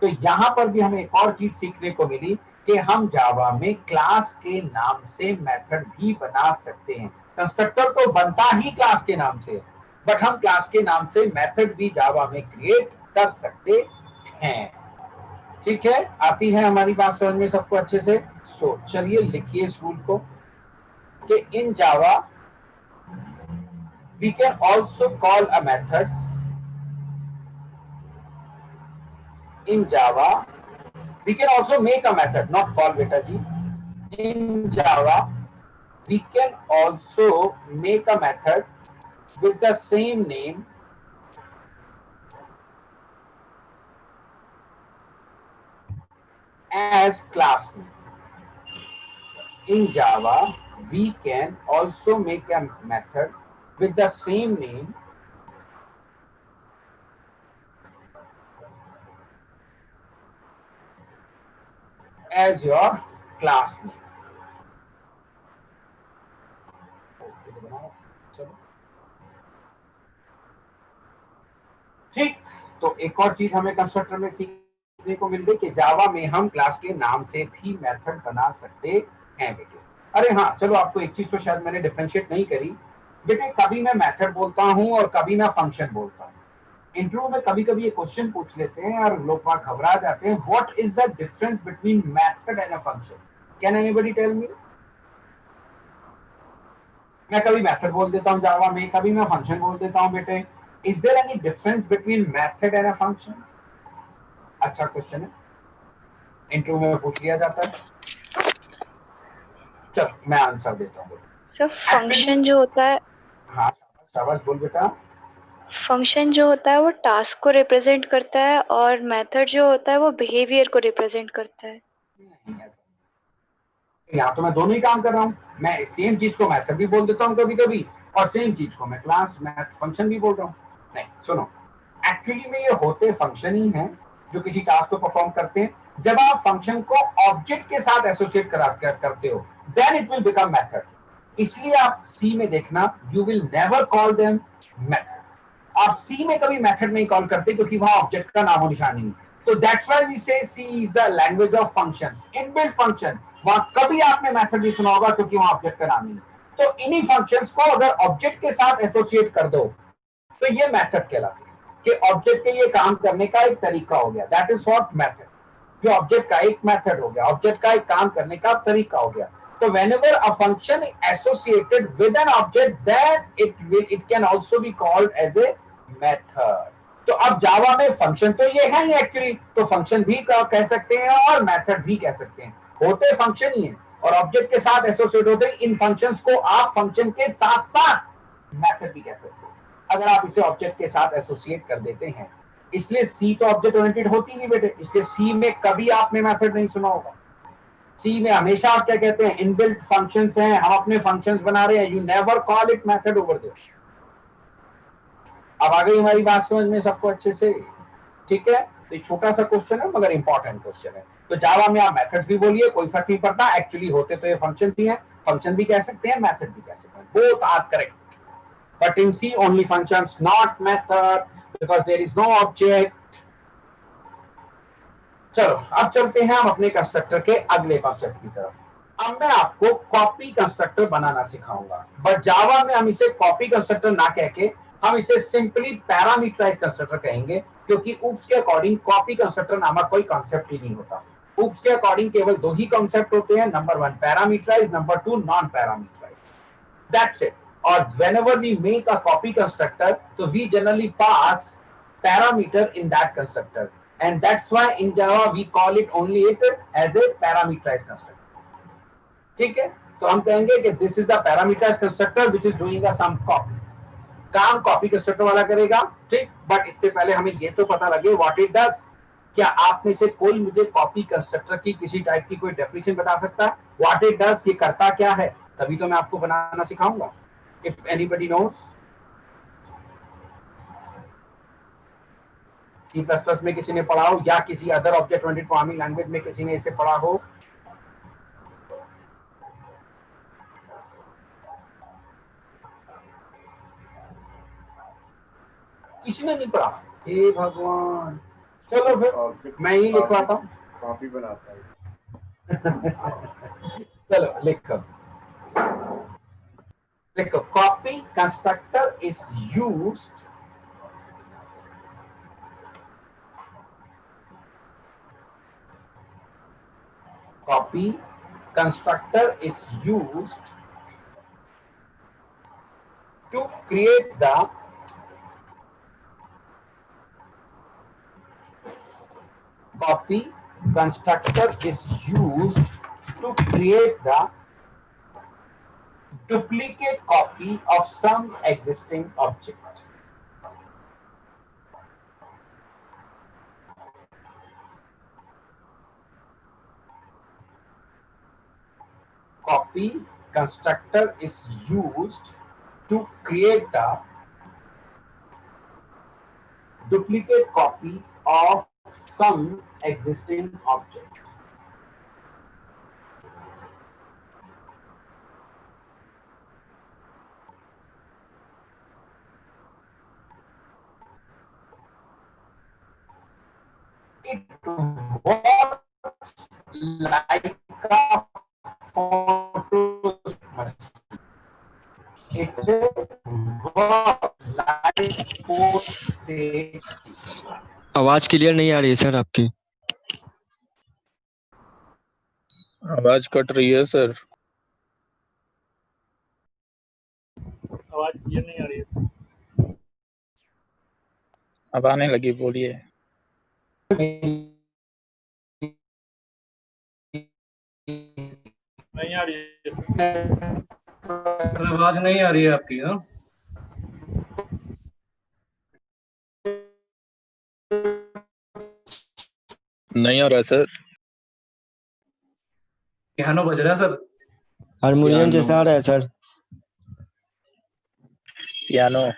Speaker 1: तो यहां पर भी हमें एक और चीज सीखने को मिली कि हम जावा में क्लास के नाम से मेथड भी बना सकते हैं। कंस्ट्रक्टर तो बनता ही क्लास के नाम से, बट हम क्लास के नाम से मेथड भी जावा में क्रिएट कर सकते हैं। ठीक है, आती है हमारी बात समझ में सबको अच्छे से। सो चलिए लिखिए इस रूल को कि in Java we can also call a method, in Java we can also make a method, not call beta ji. In Java we can also make a method with the same name as class name. In Java we can also make a method with the same name as your class name. ठीक, तो एक और चीज हमें constructor में सीखने को मिल गई कि जावा में हम क्लास के नाम से भी मेथड बना सकते हैं बेटे। अरे हाँ, चलो आपको एक चीज तो शायद मैंने डिफरेंशिएट नहीं करी बेटे, कभी मैं मेथड बोलता हूँ और कभी मैं फंक्शन बोलता हूँ। इंटरव्यू में कभी कभी ये क्वेश्चन पूछ लेते हैं और लोग वहां घबरा जाते हैं, what is the difference between method and a function, can anybody tell me? मैं कभी मेथड बोल देता हूँ जावा में, कभी मैं फंक्शन बोल देता हूँ बेटे, is there any difference between method and a function? अच्छा क्वेश्चन है, इंटरव्यू में पूछ लिया जाता है। चलो मैं आंसर देता हूँ।
Speaker 8: सर फंक्शन जो होता है,
Speaker 1: हाँ शाबाश बोल बेटा।
Speaker 8: फंक्शन जो होता है वो टास्क को रिप्रेजेंट करता है और मेथड जो होता है वो बिहेवियर को रिप्रेजेंट करता है।
Speaker 1: यहाँ तो मैं दोनों ही काम कर रहा हूँ, मैं सेम चीज को मेथड भी बोल देता हूँ कभी कभी और सेम चीज को मैं क्लास मैथ फंक्शन भी बोल रहा हूँ। नहीं सुनो, एक्चुअली में ये होते फंक्शन ही हैं जो किसी टास्क को परफॉर्म करते हैं। जब आप फंक्शन को ऑब्जेक्ट के साथ एसोसिएट करते हो then it will become method. इसलिए आप सी में देखना, you will never call them method. आप सी में कभी मेथड नहीं कॉल करते क्योंकि वहां ऑब्जेक्ट का नामो निशान नहीं। तो that's why we say C is the language of functions, inbuilt function. वहां कभी आपने मेथड नहीं सुना होगा क्योंकि वहां ऑब्जेक्ट का नाम नहीं। तो इन्हीं फंक्शंस को अगर ऑब्जेक्ट के साथ एसोसिएट कर दो तो ये मेथड कहलाते हैं कि ऑब्जेक्ट के ये काम करने का एक तरीका हो गया, दैट इज व्हाट मेथड। ये ऑब्जेक्ट का एक मेथड हो गया, ऑब्जेक्ट का एक काम करने का तरीका हो गया। So whenever a function associated with an object, then it can also be called as a method. तो अब जावा में फंक्शन तो ये है ही एक्चुअली, तो फंक्शन भी कह सकते हैं और मेथड भी कह सकते हैं, होते फंक्शन ही है और ऑब्जेक्ट के साथ एसोसिएट होते हैं। इन फंक्शंस को आप फंक्शन के साथ साथ मेथड भी कह सकते हैं अगर आप इसे ऑब्जेक्ट के साथ एसोसिएट कर देते हैं। इसलिए सी तो ऑब्जेक्ट ओरिएंटेड होती नहीं बेटे, इसलिए सी में कभी आपने मेथड नहीं सुना होगा। सी में हमेशा आप क्या कहते हैं, इनबिल्ट फंक्शंस हैं, हम अपने फंक्शंस बना रहे हैं, you never call it method over there. अब आ गई हमारी बात समझ में सबको अच्छे से? ठीक है, तो ये छोटा सा क्वेश्चन है मगर इंपॉर्टेंट क्वेश्चन है। तो जावा में आप मेथड्स भी बोलिए, कोई फर्क नहीं पड़ता, एक्चुअली होते तो ये फंक्शन ही है, फंक्शन भी कह सकते हैं, मेथड भी कह सकते हैं, both are correct. But in C only functions, not method, because there is no object. चलो अब चलते हैं हम अपने कंस्ट्रक्टर के अगले कॉन्सेप्ट की तरफ। अब मैं आपको कॉपी कंस्ट्रक्टर बनाना सिखाऊंगा, बट जावा में हम इसे कॉपी कंस्ट्रक्टर ना कह के हम इसे सिंपली पैरामीटराइज कंस्ट्रक्टर कहेंगे, क्योंकि ऊप्स के अकॉर्डिंग कॉपी कंस्ट्रक्टर नामक कोई कॉन्सेप्ट ही नहीं होता। ऊप्स के अकॉर्डिंग केवल दो ही कॉन्सेप्ट होते हैं, number 1 parameterize, number 2 non parameterize, that's it. Or whenever we make a copy constructor, so we generally pass parameter in that constructor, and that's why in Java we call it only it as a parameterized constructor. ठीक है, तो हम कहेंगे कि this is the parameterized constructor which is doing a some copy. काम copy constructor वाला करेगा, ठीक। बट इससे पहले हमें ये तो पता लगे what it does। क्या आप में से कोई मुझे कॉपी कंस्ट्रक्टर की किसी टाइप की कोई डेफिनेशन बता सकता है? What it does, ये करता क्या है? तभी तो मैं आपको बनाना सिखाऊंगा। If anybody knows, C++ में किसी ने पढ़ा हो या किसी other object oriented programming language में किसी ने इसे पढ़ा हो? किसी ने नहीं पढ़ा? हे भगवान, चलो फिर मैं ही लिखवाता हूँ।
Speaker 9: कॉपी बनाता है।
Speaker 1: चलो लिखो, देखो, copy constructor is used copy constructor is used to create the copy constructor is used to create the duplicate copy of some existing object. Copy constructor is used to create the duplicate copy of some existing object. It works like a photo machine. It works like post-it.
Speaker 7: आवाज clear नहीं आ रही है sir आपकी।
Speaker 10: आवाज cut रही है sir.
Speaker 2: आवाज clear नहीं आ रही है।
Speaker 10: अब आने लगी, बोलिए।
Speaker 2: नहीं आ रही है, आवाज नहीं आ रही है आपकी। हाँ,
Speaker 10: नहीं आ रहा सर।
Speaker 2: पियानो बज रहा है सर।
Speaker 7: हारमोनियम जैसा आ रहा है सर।
Speaker 10: पियानो।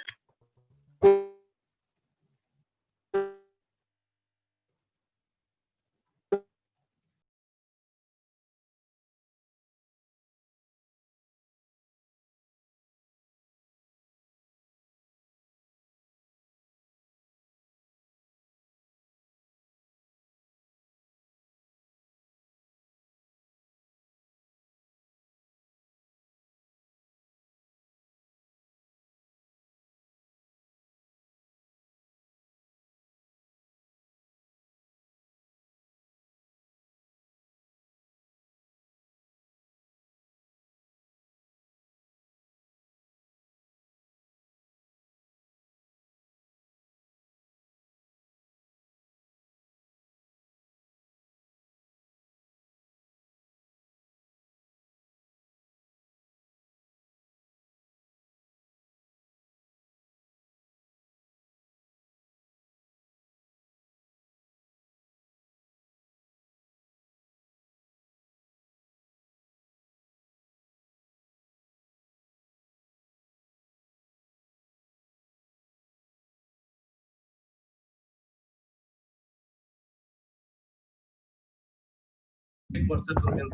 Speaker 2: एक व्हाट्सएप कर देना।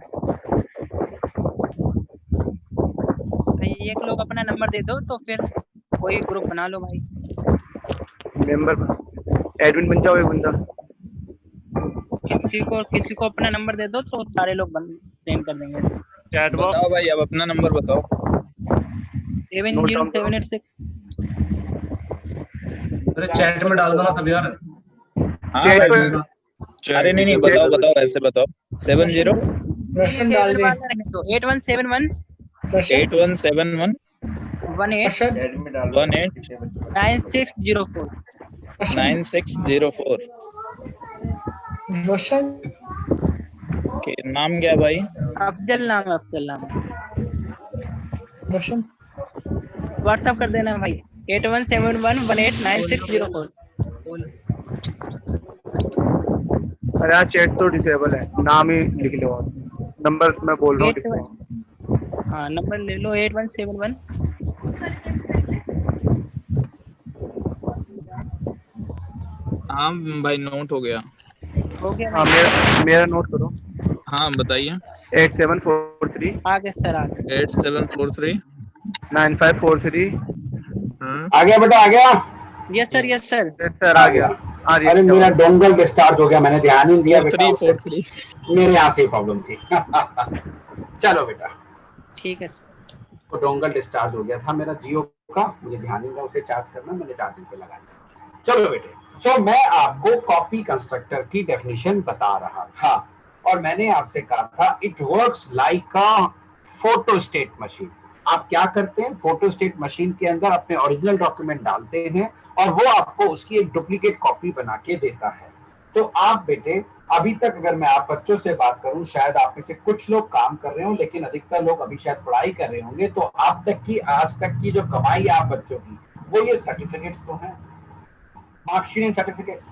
Speaker 9: भाई एक लोग अपना नंबर दे दो तो फिर कोई ग्रुप बना लो भाई।
Speaker 11: मेंबर एडमिन बन जाओ एक बंदा।
Speaker 9: किसी को अपना नंबर दे दो तो सारे लोग सेंड कर देंगे।
Speaker 11: चैट बॉक्स
Speaker 10: बताओ भाई, अब अपना नंबर बताओ।
Speaker 9: 70786।
Speaker 2: अरे चैट में डाल दो ना सब यार।
Speaker 10: हाँ
Speaker 11: चैट
Speaker 10: भाई,
Speaker 11: पे
Speaker 10: अरे नहीं बताओ बताओ, ऐसे बताओ। 70
Speaker 2: रशन डाल दे।
Speaker 9: 8171
Speaker 10: 8171
Speaker 9: 18 9604
Speaker 10: 9604।
Speaker 2: रशन
Speaker 10: के नाम क्या भाई?
Speaker 9: अफजल नाम
Speaker 2: रशन
Speaker 9: व्हाट्सएप कर देना भाई 8171189604।
Speaker 11: अरे यार चैट तो डिसेबल है, नाम ही लिख लो आप। नंबर मैं बोल रहा हूँ।
Speaker 9: हाँ नंबर ले लो 8171।
Speaker 10: हाँ भाई नोट हो गया।
Speaker 9: हो गया
Speaker 11: हाँ मेरा नोट करो।
Speaker 10: हाँ बताइए।
Speaker 11: 8743
Speaker 9: आगे सर आगे
Speaker 10: 8743
Speaker 11: 9543।
Speaker 1: आ गया बेटा, आ गया।
Speaker 9: यस सर
Speaker 11: सर आ गया।
Speaker 1: अरे मेरा डोंगल डिस्चार्ज हो गया, मैंने ध्यान ही नहीं दिया बेटा।
Speaker 10: 4343
Speaker 1: मेरे यहाँ से प्रॉब्लम थी। चलो बेटा,
Speaker 9: ठीक है सर।
Speaker 1: तो डोंगल डिस्चार्ज हो गया था मेरा जियो का, मुझे ध्यान नहीं था उसे चार्ज करना, मैंने चार्जिंग पे लगा दिया। चलो बेटे, सो मैं आपको कॉपी कंस्ट्रक्टर की डेफिनेशन बता रहा था और मैंने आपसे कहा था it works like a photostat machine. आप क्या करते हैं, फोटोस्टेट मशीन के अंदर अपने ओरिजिनल डॉक्यूमेंट डालते हैं और वो आपको उसकी एक डुप्लीकेट कॉपी बना के देता है। तो आप बेटे, अभी तक अगर मैं आप बच्चों से बात करूं, शायद आप में से कुछ लोग काम कर रहे हो, लेकिन अधिकतर लोग अभी शायद पढ़ाई कर रहे होंगे। तो आप तक की आज तक की जो कमाई है आप बच्चों की, वो ये सर्टिफिकेट्स तो हैं, मार्कशीट एंड सर्टिफिकेट्स,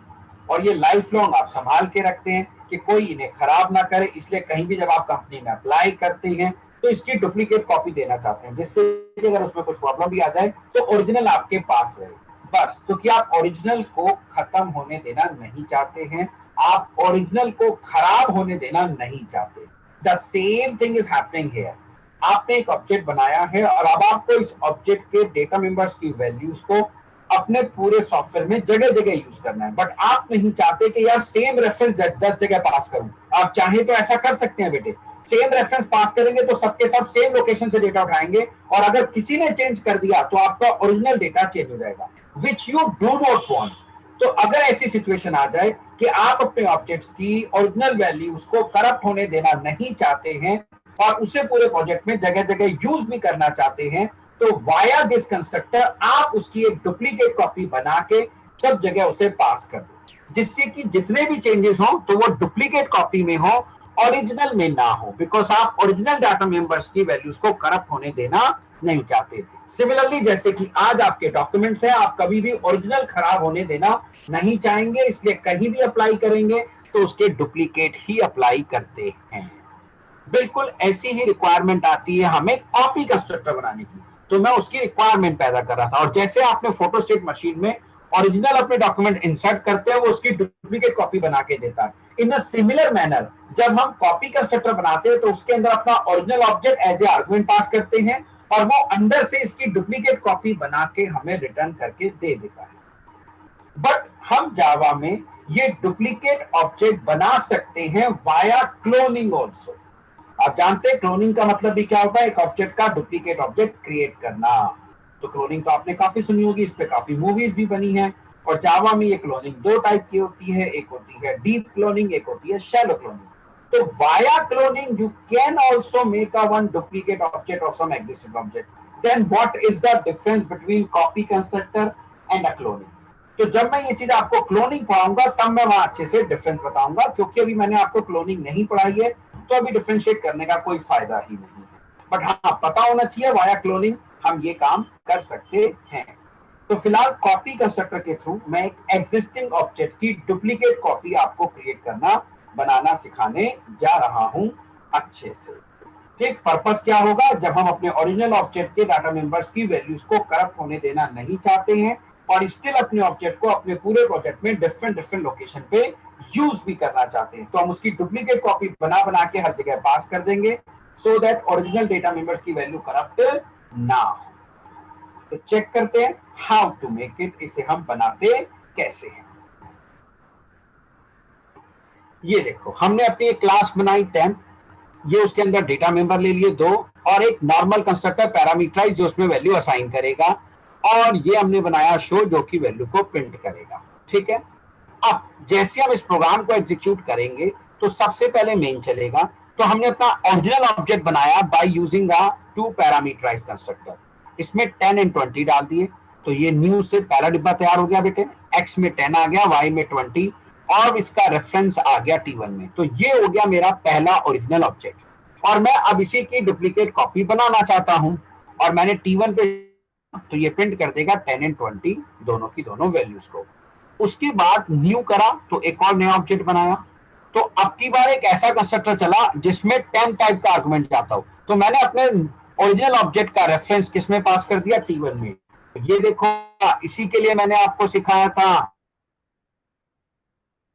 Speaker 1: और ये लाइफ लॉन्ग आप संभाल के रखते हैं कि कोई इन्हें खराब ना करे। इसलिए कहीं भी जब आप कंपनी में अप्लाई करते हैं तो इसकी डुप्लीकेट कॉपी देना चाहते हैं, जिससे अगर उसमें कुछ प्रॉब्लम भी आ जाए तो ओरिजिनल आपके पास रहे। बस क्योंकि आप ओरिजिनल को खत्म होने देना नहीं चाहते हैं, आप ओरिजिनल को खराब होने देना नहीं चाहते। The same thing is happening here. आपने एक ऑब्जेक्ट बनाया है और अब आपको इस ऑब्जेक्ट के डेटा मेंबर्स की वैल्यूज को अपने पूरे सॉफ्टवेयर में जगह जगह यूज करना है, बट आप नहीं चाहते कि यार सेम रेफरेंस 10 जगह पास करूं। आप चाहें तो ऐसा कर सकते हैं बेटे, सेम रेफरेंस पास करेंगे तो सबके सब सेम लोकेशन से डेटा उठाएंगे, और अगर किसी ने चेंज कर दिया तो आपका ओरिजिनल डेटा चेंज हो जाएगा, which you do not want. तो अगर ऐसी सिचुएशन आ जाए कि आप अपने ऑब्जेक्ट्स की ओरिजिनल वैल्यूज को करप्ट होने देना नहीं चाहते हैं और उसे पूरे प्रोजेक्ट में जगह जगह यूज भी करना चाहते हैं, तो वाया दिस कंस्ट्रक्टर आप उसकी एक डुप्लीकेट कॉपी बना के सब जगह उसे पास कर दो, जिससे कि जितने भी चेंजेस हो तो वो डुप्लीकेट कॉपी में हो, ओरिजिनल में ना हो, बिकॉज आप ओरिजिनल डाटा मेंबर्स की वैल्यूज को करप्ट होने देना नहीं चाहते। सिमिलरली जैसे कि आज आपके डॉक्यूमेंट्स हैं, आप कभी भी ओरिजिनल खराब होने देना नहीं चाहेंगे, इसलिए कहीं भी अप्लाई करेंगे तो उसके डुप्लीकेट ही अप्लाई करते हैं। बिल्कुल ऐसी ही रिक्वायरमेंट आती है हमें कॉपी कंस्ट्रक्टर बनाने की, तो मैं उसकी रिक्वायरमेंट पैदा कर रहा था। और जैसे आपने फोटोस्टेट मशीन में ओरिजिनल अपने डॉक्यूमेंट इंसर्ट करते हैं, वो उसकी डुप्लीकेट कॉपी बना के देता है। इन अ सिमिलर मैनर जब हम कॉपी कंस्ट्रक्टर बनाते हैं तो उसके अंदर अपना original object as a argument pass करते हैं और वो अंदर से इसकी डुप्लीकेट कॉपी बना के हमें रिटर्न करके दे देता है। बट हम जावा में ये डुप्लीकेट ऑब्जेक्ट बना सकते हैं वाया क्लोनिंग ऑल्सो। आप जानते हैं क्लोनिंग का मतलब भी क्या होता है, एक ऑब्जेक्ट का डुप्लीकेट ऑब्जेक्ट क्रिएट करना। तो क्लोनिंग तो आपने काफी सुनी होगी, इस पे काफी मूवीज भी बनी हैं। और जावा में ये क्लोनिंग दो टाइप की होती है, एक होती है डीप क्लोनिंग, एक होती है शैलो क्लोनिंग। तो via cloning you can also make a one duplicate object of some existing object. Then what is the difference between copy constructor and a cloning? तो जब मैं ये चीज आपको क्लोनिंग पढ़ाऊंगा तब मैं वहां अच्छे से डिफरेंस बताऊंगा, क्योंकि अभी मैंने आपको क्लोनिंग नहीं पढ़ाई है तो अभी डिफरेंशिएट करने का कोई फायदा ही नहीं है। बट हाँ, पता होना चाहिए वाया क्लोनिंग हम ये काम कर सकते हैं। तो फिलहाल कॉपी कंस्ट्रक्टर के थ्रू मैं एक एग्जिस्टिंग ऑब्जेक्ट की डुप्लीकेट कॉपी आपको क्रिएट करना, बनाना सिखाने जा रहा हूं अच्छे से। ठीक, पर्पस क्या होगा, जब हम अपने ओरिजिनल ऑब्जेक्ट के डाटा मेंबर्स की वैल्यूज को करप्ट होने देना नहीं चाहते हैं और स्टिल अपने ऑब्जेक्ट को अपने पूरे प्रोजेक्ट में डिफरेंट लोकेशन पे यूज भी करना चाहते हैं तो हम उसकी डुप्लीकेट कॉपी बना बना के हर जगह पास कर देंगे, so that original data members की वैल्यू करप्ट ना हो। तो चेक करते हैं हाउ टू मेक इट, इसे हम बनाते कैसे हैं। ये देखो, हमने अपनी एक क्लास बनाई 10, ये उसके अंदर डेटा मेंबर ले लिए 2 और एक नॉर्मल कंस्ट्रक्टर पैरामीटराइज जो उसमें वैल्यू असाइन करेगा, और ये हमने बनाया शो जो कि वैल्यू को प्रिंट करेगा। ठीक है, अब जैसे हम इस प्रोग्राम को एग्जीक्यूट करेंगे तो सबसे पहले मेन चलेगा। तो हमने अपना ओरिजिनल ऑब्जेक्ट बनाया by using a 2 parameterize constructor. इसमें 10 एंड 20 डाल दिए, तो ये न्यू से पहला डिब्बा तैयार हो गया बेटे। एक्स में 10 आ गया, वाई में 20 और इसका रेफरेंस आ गया T1 में। तो ये हो गया मेरा पहला ओरिजिनल ऑब्जेक्ट और मैं अब इसी की डुप्लीकेट कॉपी बनाना चाहता हूं और मैंने T1 पे, तो ये प्रिंट कर देगा 10 एंड 20 दोनों की दोनों वैल्यूज को। उसके बाद न्यू करा तो एक और नया ऑब्जेक्ट बनाया। तो अब की बार एक ऐसा कंस्ट्रक्टर चला जिसमें 10 टाइप का आर्गुमेंट जाता हो, तो मैंने अपने ओरिजिनल ऑब्जेक्ट का रेफरेंस किसमें पास कर दिया, T1 में। ये देखो, इसी के लिए मैंने आपको सिखाया था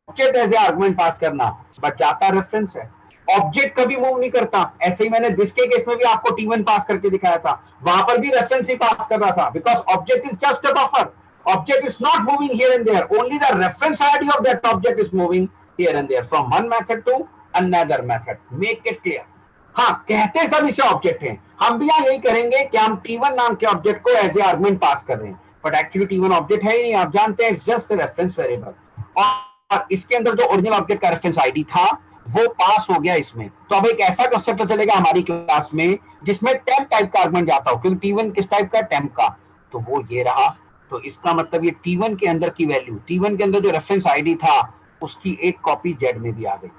Speaker 1: ऑब्जेक्ट एज ए आर्गुमेंट पास करना, बट जाता रेफरेंस है, ऑब्जेक्ट कभी मूव नहीं करता। ऐसे ही मैंने दिस के केस में भी आपको T1 पास करके दिखाया था, वहां पर भी रेफरेंस ही पास कर रहा था, because object is just a buffer, object is not moving here and there, only the reference id of that object is moving here and there from one method to another method. Make it clear. हाँ, कहते सब इसे object हैं, हम भी यहाँ यही करेंगे कि हम T1 नाम के ऑब्जेक्ट को एज ए आर्गुमेंट पास कर रहे हैं, बट एक्चुअली T1 ऑब्जेक्ट है ही नहीं, आप जानते हैं, इट्स जस्ट रेफरेंस वेरिएबल। और इसके अंदर जो ओरिजिनल ऑब्जेक्ट का रेफरेंस आईडी था वो पास हो गया इसमें। तो अब एक ऐसा कंस्ट्रक्टर चलेगा हमारी क्लास में जिसमें टेम्प टाइप का आर्गुमेंट जाता हो, क्योंकि T1 किस टाइप का, टेम्प का, तो वो ये रहा। तो इसका मतलब ये T1 के अंदर की वैल्यू, T1 के अंदर जो रेफरेंस आईडी था उसकी एक कॉपी Z में भी आ गई।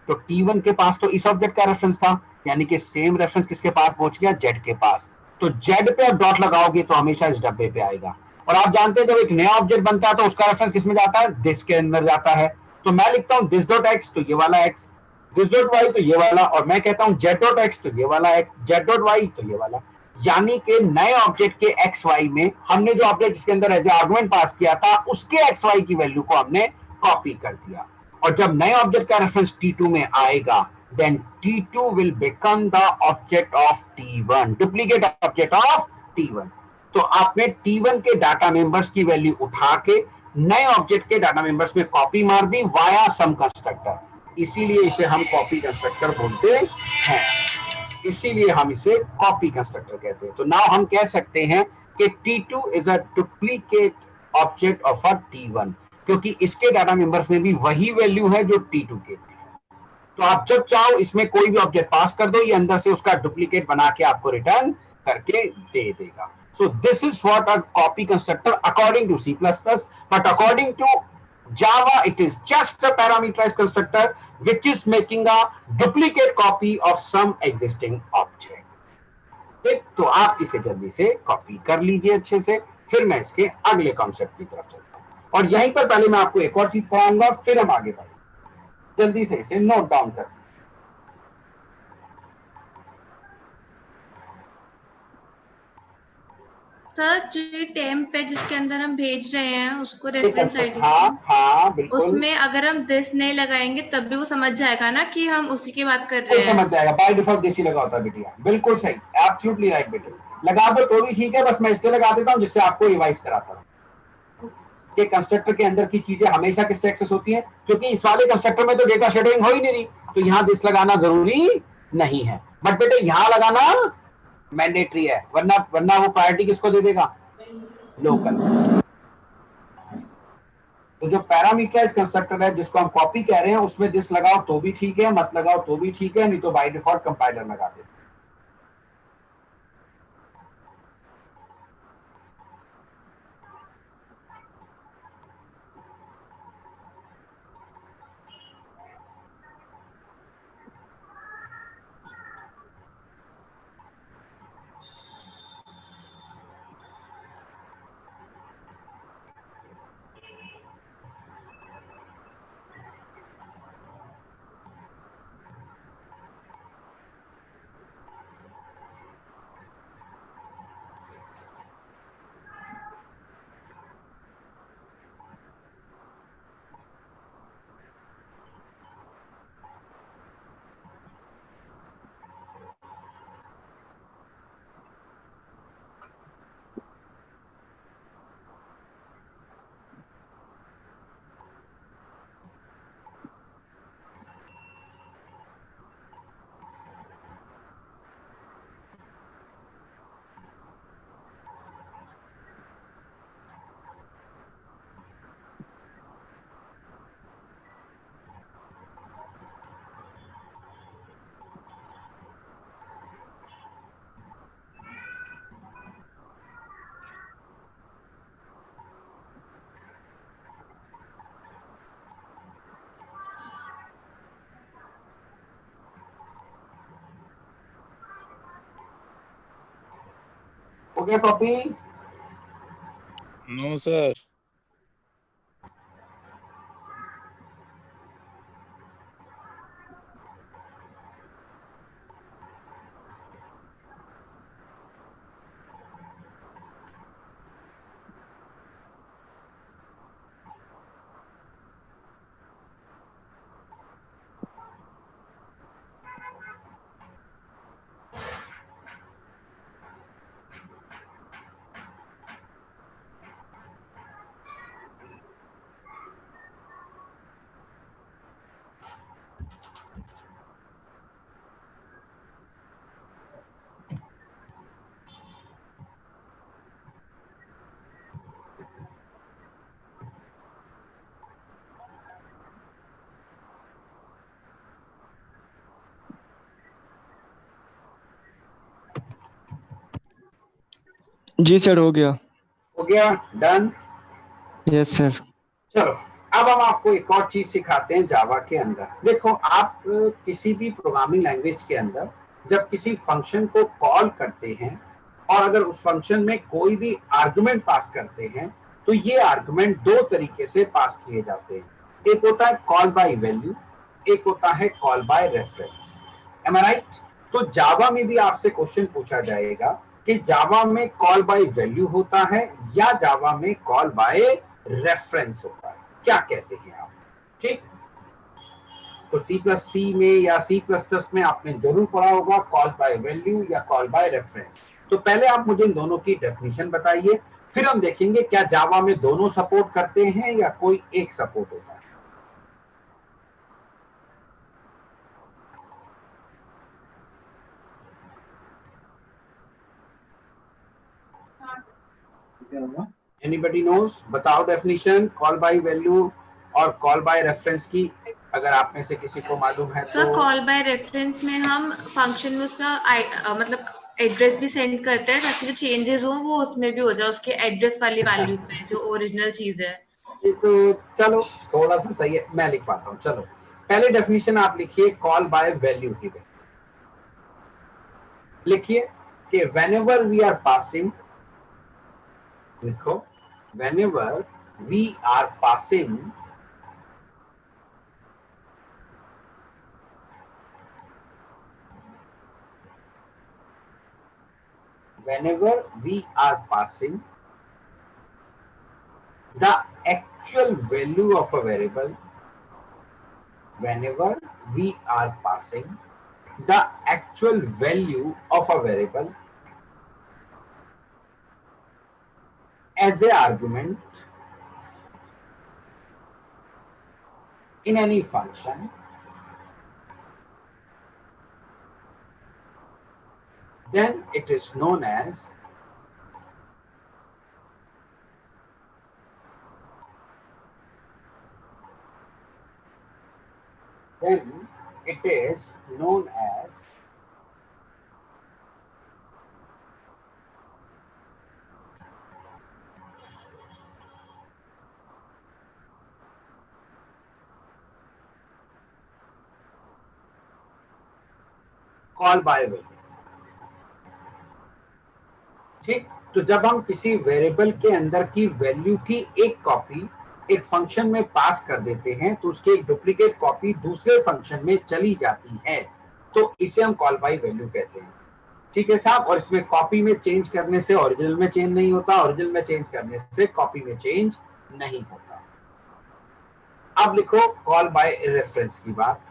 Speaker 1: तो T1 के पास तो इस ऑब्जेक्ट का रेफरेंस था, यानी कि सेम रेफरेंस किसके पास पहुंच गया, Z के पास। तो Z पे आप डॉट लगाओगे तो हमेशा इस डब्बे पे आएगा। और आप जानते हैं जब एक नया ऑब्जेक्ट बनता है तो उसका रेफरेंस किसमें जाता है, दिस के अंदर जाता है। तो मैं लिखता हूं दिस डॉट एक्स तो ये वाला एक्स, दिस डॉट वाई तो ये वाला, और मैं कहता हूं जेड डॉट एक्स तो ये वाला एक्स, जेड डॉट वाई तो ये वाला। यानी कि नए ऑब्जेक्ट के एक्स वाई में हमने जो ऑब्जेक्ट इसके अंदर एज ए आर्गुमेंट पास किया था उसके एक्स वाई की वैल्यू को हमने कॉपी कर दिया। और जब नए ऑब्जेक्ट का रेफरेंस T2 में आएगा then T2 will become the object of T1, duplicate object of T1। तो आपने T1 के डाटा मेंबर्स की वैल्यू उठा के नए ऑब्जेक्ट के डाटा मेंबर्स में कॉपी मार दी वाया सम कंस्ट्रक्टर, इसीलिए इसे हम कॉपी कंस्ट्रक्टर बोलते हैं, इसीलिए हम इसे कॉपी कंस्ट्रक्टर कहते हैं। तो नाउ हम कह सकते हैं कि T2 is a duplicate object of a T1, क्योंकि इसके डाटा मेंबर्स में भी वही वैल्यू है जो T2 के। तो आप जब चाहो इसमें कोई भी ऑब्जेक्ट पास कर दो, ये अंदर से उसका डुप्लीकेट बना के आपको रिटर्न करके दे देगा। So this is what a copy constructor according to C++, but according to Java it is just a parameterized constructor which is making a duplicate copy of some existing object. ठीक, तो आप इसे जल्दी से copy कर लीजिए अच्छे से, फिर मैं इसके अगले कॉन्सेप्ट की तरफ चलता हूँ। और यहीं पर पहले मैं आपको एक और चीज पढ़ाऊंगा, फिर हम आगे बढ़ेंगे। जल्दी से इसे नोट डाउन कर।
Speaker 12: सर जो ये टेम्प है जिसके अंदर हम भेज रहे हैं उसको रेफरेंस आईडी,
Speaker 1: हाँ बिल्कुल,
Speaker 12: उसमें अगर हम दिस नहीं लगाएंगे तब भी वो समझ जाएगा ना कि हम उसी की बात कर रहे हैं।
Speaker 1: समझ जाएगा, बाय डिफॉल्ट दिस ही लगा होता है बेटिया, बिल्कुल सही, एब्सोल्युटली राइट बेटे, लगा दो तो भी ठीक है, बस मैं इसलिए लगा देता हूँ जिससे आपको रिवाइज कराता हूँ कि कंस्ट्रक्टर के अंदर की चीजें हमेशा किससे एक्सेस होती हैं, क्योंकि इस वाले कंस्ट्रक्टर में तो डेटा शेडोइंग हो ही नहीं रही, तो यहाँ दिस लगाना जरूरी नहीं है, बट बेटे यहाँ लगाना मैंडेटरी है, वरना वो प्रायोरिटी किसको दे देगा, लोकल। तो जो पैरामीटराइज कंस्ट्रक्टर है जिसको हम कॉपी कह रहे हैं उसमें दिस लगाओ तो भी ठीक है, मत लगाओ तो भी ठीक है, नहीं तो बाय डिफॉल्ट कंपाइलर लगा दे। गया कॉपी?
Speaker 10: No sir.
Speaker 7: जी सर, हो गया।
Speaker 1: हो गया, डन।
Speaker 7: Yes sir.
Speaker 1: चलो अब हम आपको एक और चीज सिखाते हैं जावा के अंदर। देखो, आप किसी भी प्रोग्रामिंग लैंग्वेज के अंदर जब किसी फंक्शन को कॉल करते हैं और अगर उस फंक्शन में कोई भी आर्गुमेंट पास करते हैं तो ये आर्गुमेंट दो तरीके से पास किए जाते हैं। एक होता है कॉल बाय वैल्यू, एक होता है call by reference. Am I right? तो जावा में भी आपसे क्वेश्चन पूछा जाएगा कि जावा में कॉल बाय वैल्यू होता है या जावा में कॉल बाय रेफरेंस होता है, क्या कहते हैं आप? ठीक, तो C++ में या C++ में आपने जरूर पढ़ा होगा कॉल बाय वैल्यू या कॉल बाय रेफरेंस। तो पहले आप मुझे इन दोनों की डेफिनेशन बताइए, फिर हम देखेंगे क्या जावा में दोनों सपोर्ट करते हैं या कोई एक सपोर्ट होता है। Anybody knows? बताओ डेफिनेशन कॉल बाय वैल्यू और कॉल बाय रेफरेंस की, अगर आप में से किसी को मालूम है
Speaker 12: सर
Speaker 1: तो।
Speaker 12: कॉल बाय रेफरेंस में हम फंक्शन में उसका मतलब एड्रेस भी सेंड करते हैं ताकि जो चेंजेस हो वो उसमें भी हो जाए, उसके एड्रेस वाली वैल्यू पे जो ओरिजिनल चीज है।
Speaker 1: ये तो चलो थोड़ा सा सही है, मैं लिख पाता हूँ। चलो पहले डेफिनेशन आप लिखिए कॉल बाय वैल्यू की। लिखिए कि whenever we are passing, लिखो whenever we are passing the actual value of a variable, whenever we are passing the actual value of a variable as a argument in any function, then it is known as call by value. ठीक, तो जब हम किसी variable के अंदर की value की एक कॉपी एक फंक्शन में पास कर देते हैं तो उसकी एक डुप्लीकेट कॉपी दूसरे फंक्शन में चली जाती है, तो इसे हम कॉल बाय वैल्यू कहते हैं। ठीक है साहब, और इसमें कॉपी में चेंज करने से ओरिजिनल में चेंज नहीं होता, ओरिजिनल में चेंज करने से कॉपी में चेंज नहीं होता। अब लिखो कॉल बाय रेफरेंस की बात।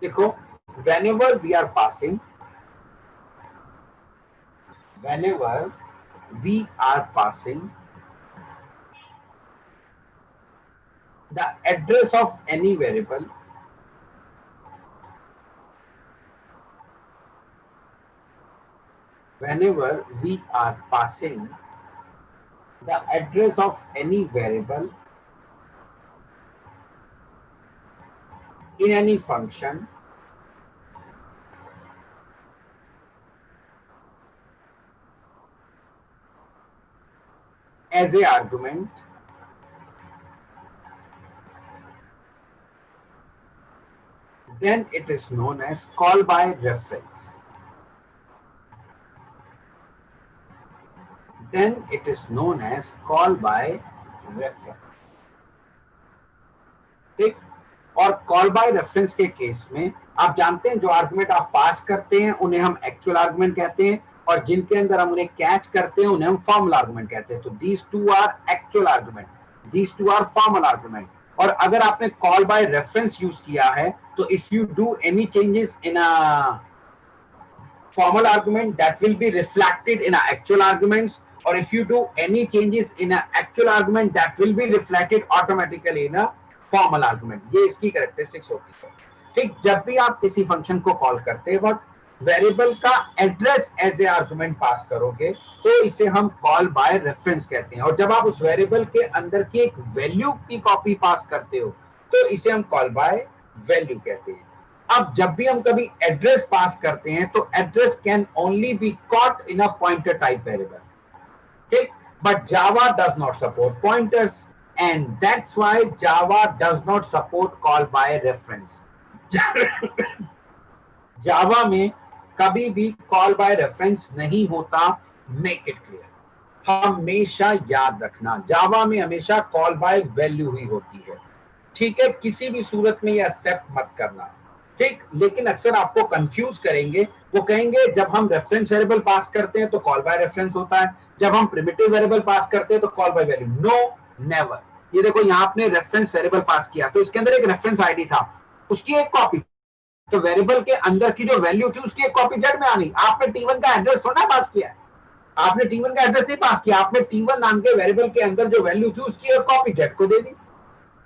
Speaker 1: देखो whenever we are passing the address of any variable, whenever we are passing the address of any variable in any function, as a argument then it is known as call by reference. Then it is known as call by reference. ठीक, और call by reference के case में आप जानते हैं जो argument आप पास करते हैं उन्हें हम एक्चुअल आर्गुमेंट कहते हैं, और जिनके अंदर हम उन्हें कैच करते हैं उन्हें हम फॉर्मल आर्गुमेंट कहते हैं. तो these two are actual argument, these two are formal argument. और अगर आपने कॉल बाय रेफरेंस यूज किया है तो if you do any changes in a formal argument that will be reflected in our actual arguments, or if you do any changes in an actual argument that will be reflected automatically in a formal argument. ये इसकी characteristics होती है. ठीक, जब भी आप किसी function को कॉल करते वक्त वेरिएबल का एड्रेस एज ए आर्गुमेंट पास करोगे तो इसे हम कॉल बाय रेफरेंस कहते हैं. और जब आप उस वेरिएबल के अंदर की एक वैल्यू की कॉपी पास करते हो तो इसे हम कॉल बाय वैल्यू कहते हैं. अब जब भी हम कभी एड्रेस पास करते हैं तो address can only be caught in a pointer type variable. ठीक, but Java does not support pointers and that's why Java does not support call by reference. Java में कभी भी कॉल बाय रेफरेंस नहीं होता. Make it clear, हमेशा याद रखना जावा में हमेशा कॉल बाय वैल्यू ही होती है. ठीक है, किसी भी सूरत में यह एक्सेप्ट मत करना. ठीक, लेकिन अक्सर आपको कंफ्यूज करेंगे. वो कहेंगे जब हम रेफरेंस वेरिएबल पास करते हैं तो कॉल बाय रेफरेंस होता है, जब हम प्रिमिटिव वेरिएबल पास करते हैं तो call by value. No, never. ये देखो यहाँ आपने रेफरेंस वेरिएबल पास किया तो इसके अंदर एक रेफरेंस आईडी था, उसकी एक कॉपी, तो वेरिएबल के अंदर की जो वैल्यू थी उसकी एक कॉपी जेड में आनी. आपने T1 का एड्रेस थोड़ा पास किया है, आपने T1 का एड्रेस नहीं पास किया, आपने T1 नाम के वेरिएबल के अंदर जो वैल्यू थी उसकी एक कॉपी जेड को दे दी,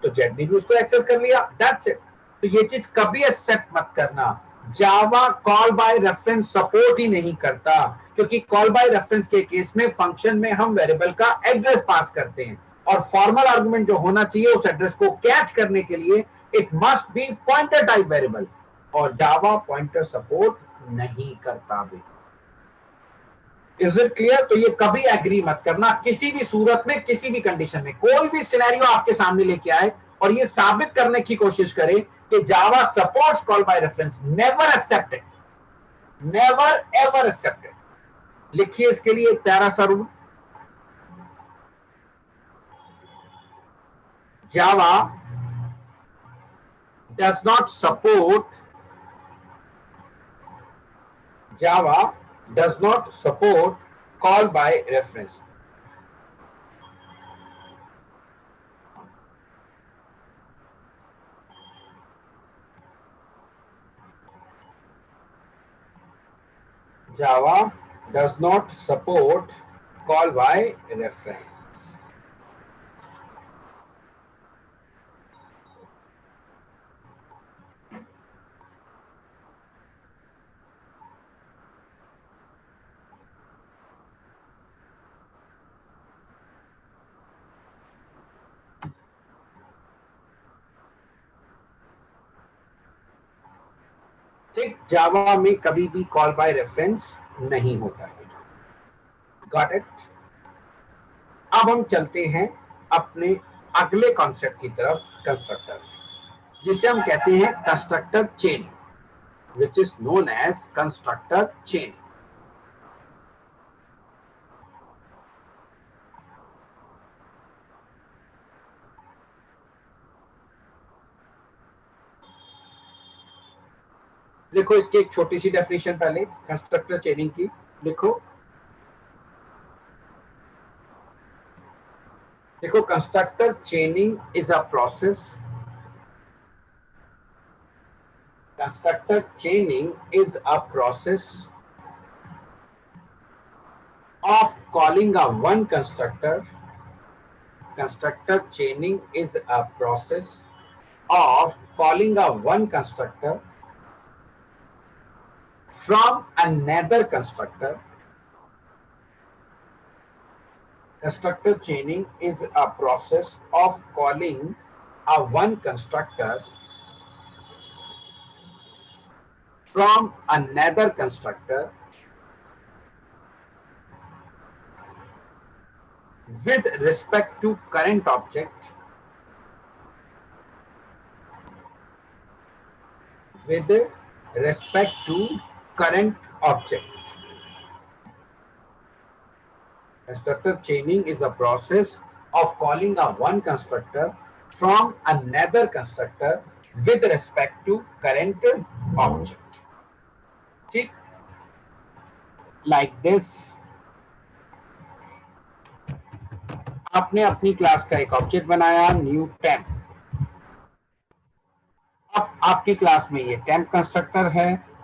Speaker 1: तो जेड ने भी उसको एक्सेस कर लिया. That's it. तो ये चीज कभी एक्सेप्ट मत करना. जावा कॉल बाय रेफरेंस सपोर्ट ही नहीं करता, क्योंकि कॉल बाय रेफरेंस के केस में फंक्शन में हम वेरिएबल का एड्रेस पास करते हैं और फॉर्मल आर्गुमेंट जो होना चाहिए उस एड्रेस को कैच करने के लिए it must be pointer type variable, और जावा पॉइंटर सपोर्ट नहीं करता भी. Is it clear? तो ये कभी एग्री मत करना किसी भी सूरत में, किसी भी कंडीशन में. कोई भी सिनेरियो आपके सामने लेके आए और ये साबित करने की कोशिश करे कि Java supports call by reference, never accepted, never ever accepted. लिखिए इसके लिए एक प्यारा सा rule. Java does not support, Java does not support call by reference. Java does not support call by reference. ठीक, जावा में कभी भी कॉल बाय रेफरेंस नहीं होता है. Got it? अब हम चलते हैं अपने अगले कॉन्सेप्ट की तरफ, कंस्ट्रक्टर, जिसे हम कहते हैं constructor chain, which is known as constructor chain. देखो इसकी एक छोटी सी डेफिनेशन पहले कंस्ट्रक्टर चेनिंग की लिखो. देखो, constructor चेनिंग is a process, constructor चेनिंग is a process of calling a one constructor. Constructor चेनिंग is a process of calling a one constructor from another constructor. Constructor chaining is a process of calling a one constructor from another constructor with respect to current object, with respect to current object. Constructor chaining is a process of calling a one constructor from another constructor with respect to current object. ठीक, like this. आपने अपनी class का एक object बनाया new temp. अब आपकी class में ये टेम्प कंस्ट्रक्टर है.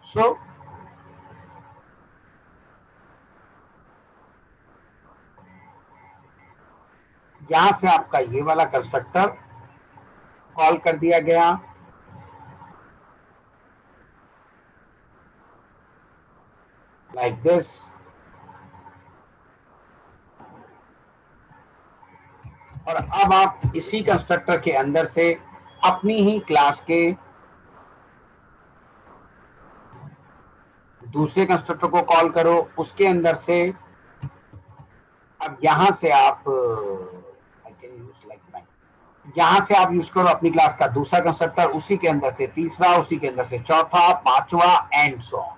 Speaker 1: सो यहां से आपका ये वाला कंस्ट्रक्टर कॉल कर दिया गया. Like this. और अब आप इसी कंस्ट्रक्टर के अंदर से अपनी ही क्लास के दूसरे कंस्ट्रक्टर को कॉल करो. उसके अंदर से अब यहां से आप यहां से आप यूज करो अपनी क्लास का दूसरा कंस्ट्रक्टर, उसी के अंदर से तीसरा, उसी के अंदर से चौथा, पांचवा एंड सो ऑन.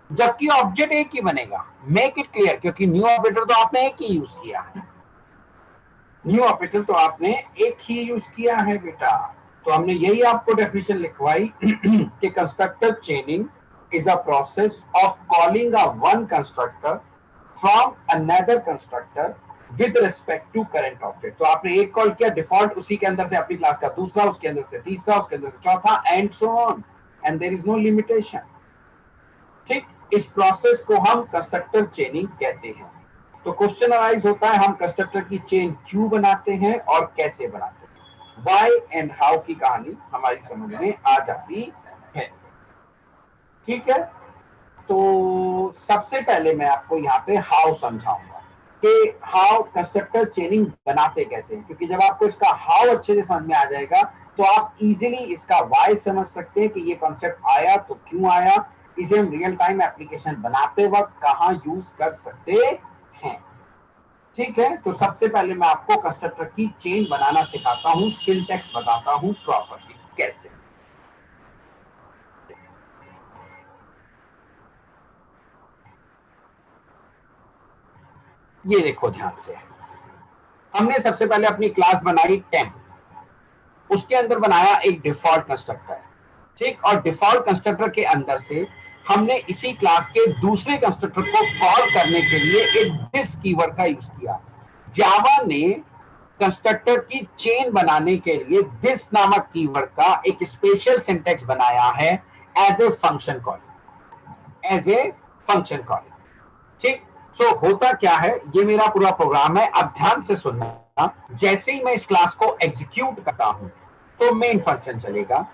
Speaker 1: जबकि ऑब्जेक्ट एक ही बनेगा. मेक इट क्लियर, क्योंकि न्यू ऑपरेटर तो आपने एक ही यूज किया है. न्यू ऑपरेटर तो आपने एक ही यूज किया है बेटा. तो हमने यही आपको डेफिनेशन लिखवाई कि constructor चेनिंग is a process of calling a one constructor from another constructor with respect to current object. तो आपने एक कॉल किया डिफॉल्ट, उसी के अंदर से अपनी क्लास का दूसरा, उसके अंदर से तीसरा, उसके अंदर से चौथा and so on, and there is no limitation. ठीक, इस प्रोसेस को हम कंस्ट्रक्टर चेनिंग कहते हैं. तो क्वेश्चन अराइज होता है हम कंस्ट्रक्टर की चेन क्यों बनाते हैं और कैसे बनाते हैं. व्हाई एंड हाउ की कहानी हमारी समझ में आ जाती है. ठीक है, तो सबसे पहले मैं आपको यहाँ पे हाउ समझाऊंगा कि हाउ कंस्ट्रक्टर चेनिंग बनाते कैसे हैं. क्योंकि जब आपको इसका हाउ अच्छे से समझ में आ जाएगा तो आप इजीली इसका व्हाई समझ सकते हैं कि ये कॉन्सेप्ट आया तो क्यों आया, इसे हम रियल टाइम एप्लीकेशन बनाते वक्त कहाँ यूज कर सकते हैं. ठीक है, तो सबसे पहले मैं आपको कंस्ट्रक्टर की चेन बनाना सिखाता हूँ, सिंटैक्स बताता हूँ प्रॉपर्ली कैसे. ये देखो ध्यान से, हमने सबसे पहले अपनी क्लास बनाई टेम्प, उसके अंदर बनाया एक डिफॉल्ट कंस्ट्रक्टर. ठीक, और डिफॉल्ट कंस्ट्रक्टर के अंदर से हमने इसी क्लास के दूसरे कंस्ट्रक्टर को कॉल करने के लिए एक दिस कीवर्ड का यूज किया. जावा ने कंस्ट्रक्टर की चेन बनाने के लिए दिस नामक कीवर्ड का एक स्पेशल सिंटैक्स बनाया है as a function calling, as a function calling. ठीक, सो होता क्या है, ये मेरा पूरा प्रोग्राम है. अब ध्यान से सुनना. जैसे ही मैं इस क्लास को एग्जीक्यूट करता हूं तो मेन फंक्शन चलेगा.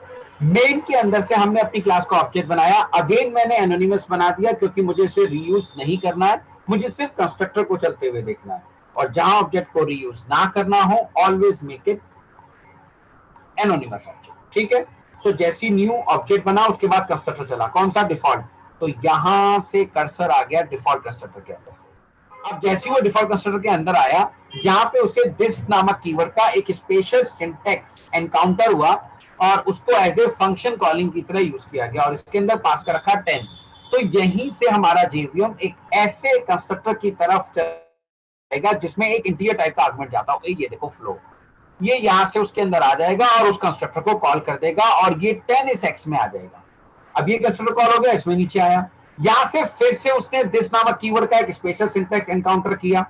Speaker 1: मेन के अंदर से हमने अपनी क्लास का ऑब्जेक्ट बनाया. अगेन मैंने एनोनिमस बना दिया क्योंकि मुझे इसे रीयूज नहीं करना है, मुझे सिर्फ कंस्ट्रक्टर को चलते हुए देखना है. और जहां ऑब्जेक्ट को रीयूज ना करना हो always make it anonymous object. ठीक है, सो जैसी न्यू ऑब्जेक्ट बना उसके बाद कंस्ट्रक्टर चला. कौन सा? डिफॉल्ट. तो यहां से कर्सर आ गया डिफॉल्ट कंस्ट्रक्टर के अंदर से. अब जैसे वो डिफॉल्ट कंस्ट्रक्टर के अंदर आया, यहाँ पे उसे दिस नामक कीवर्ड का एक स्पेशल सिंटैक्स एनकाउंटर हुआ और उसको एज ए फंक्शन कॉलिंग की तरह यूज किया गया और इसके अंदर पास कर रखा 10. तो यहीं से हमारा जेवीएम एक ऐसे कंस्ट्रक्टर की तरफ जाएगा जिसमें एक इंटीजर टाइप का आर्गुमेंट जाता हो. ये देखो फ्लो, ये यहाँ से उसके अंदर आ जाएगा और उस कंस्ट्रक्टर को कॉल कर देगा और ये 10 इस एक्स में आ जाएगा. अब ये कंस्ट्रक्टर कॉल हो गया, इसमें नीचे आया. यहां से फिर से उसने दिस नामक कीवर्ड का एक स्पेशल सिंटैक्स एनकाउंटर किया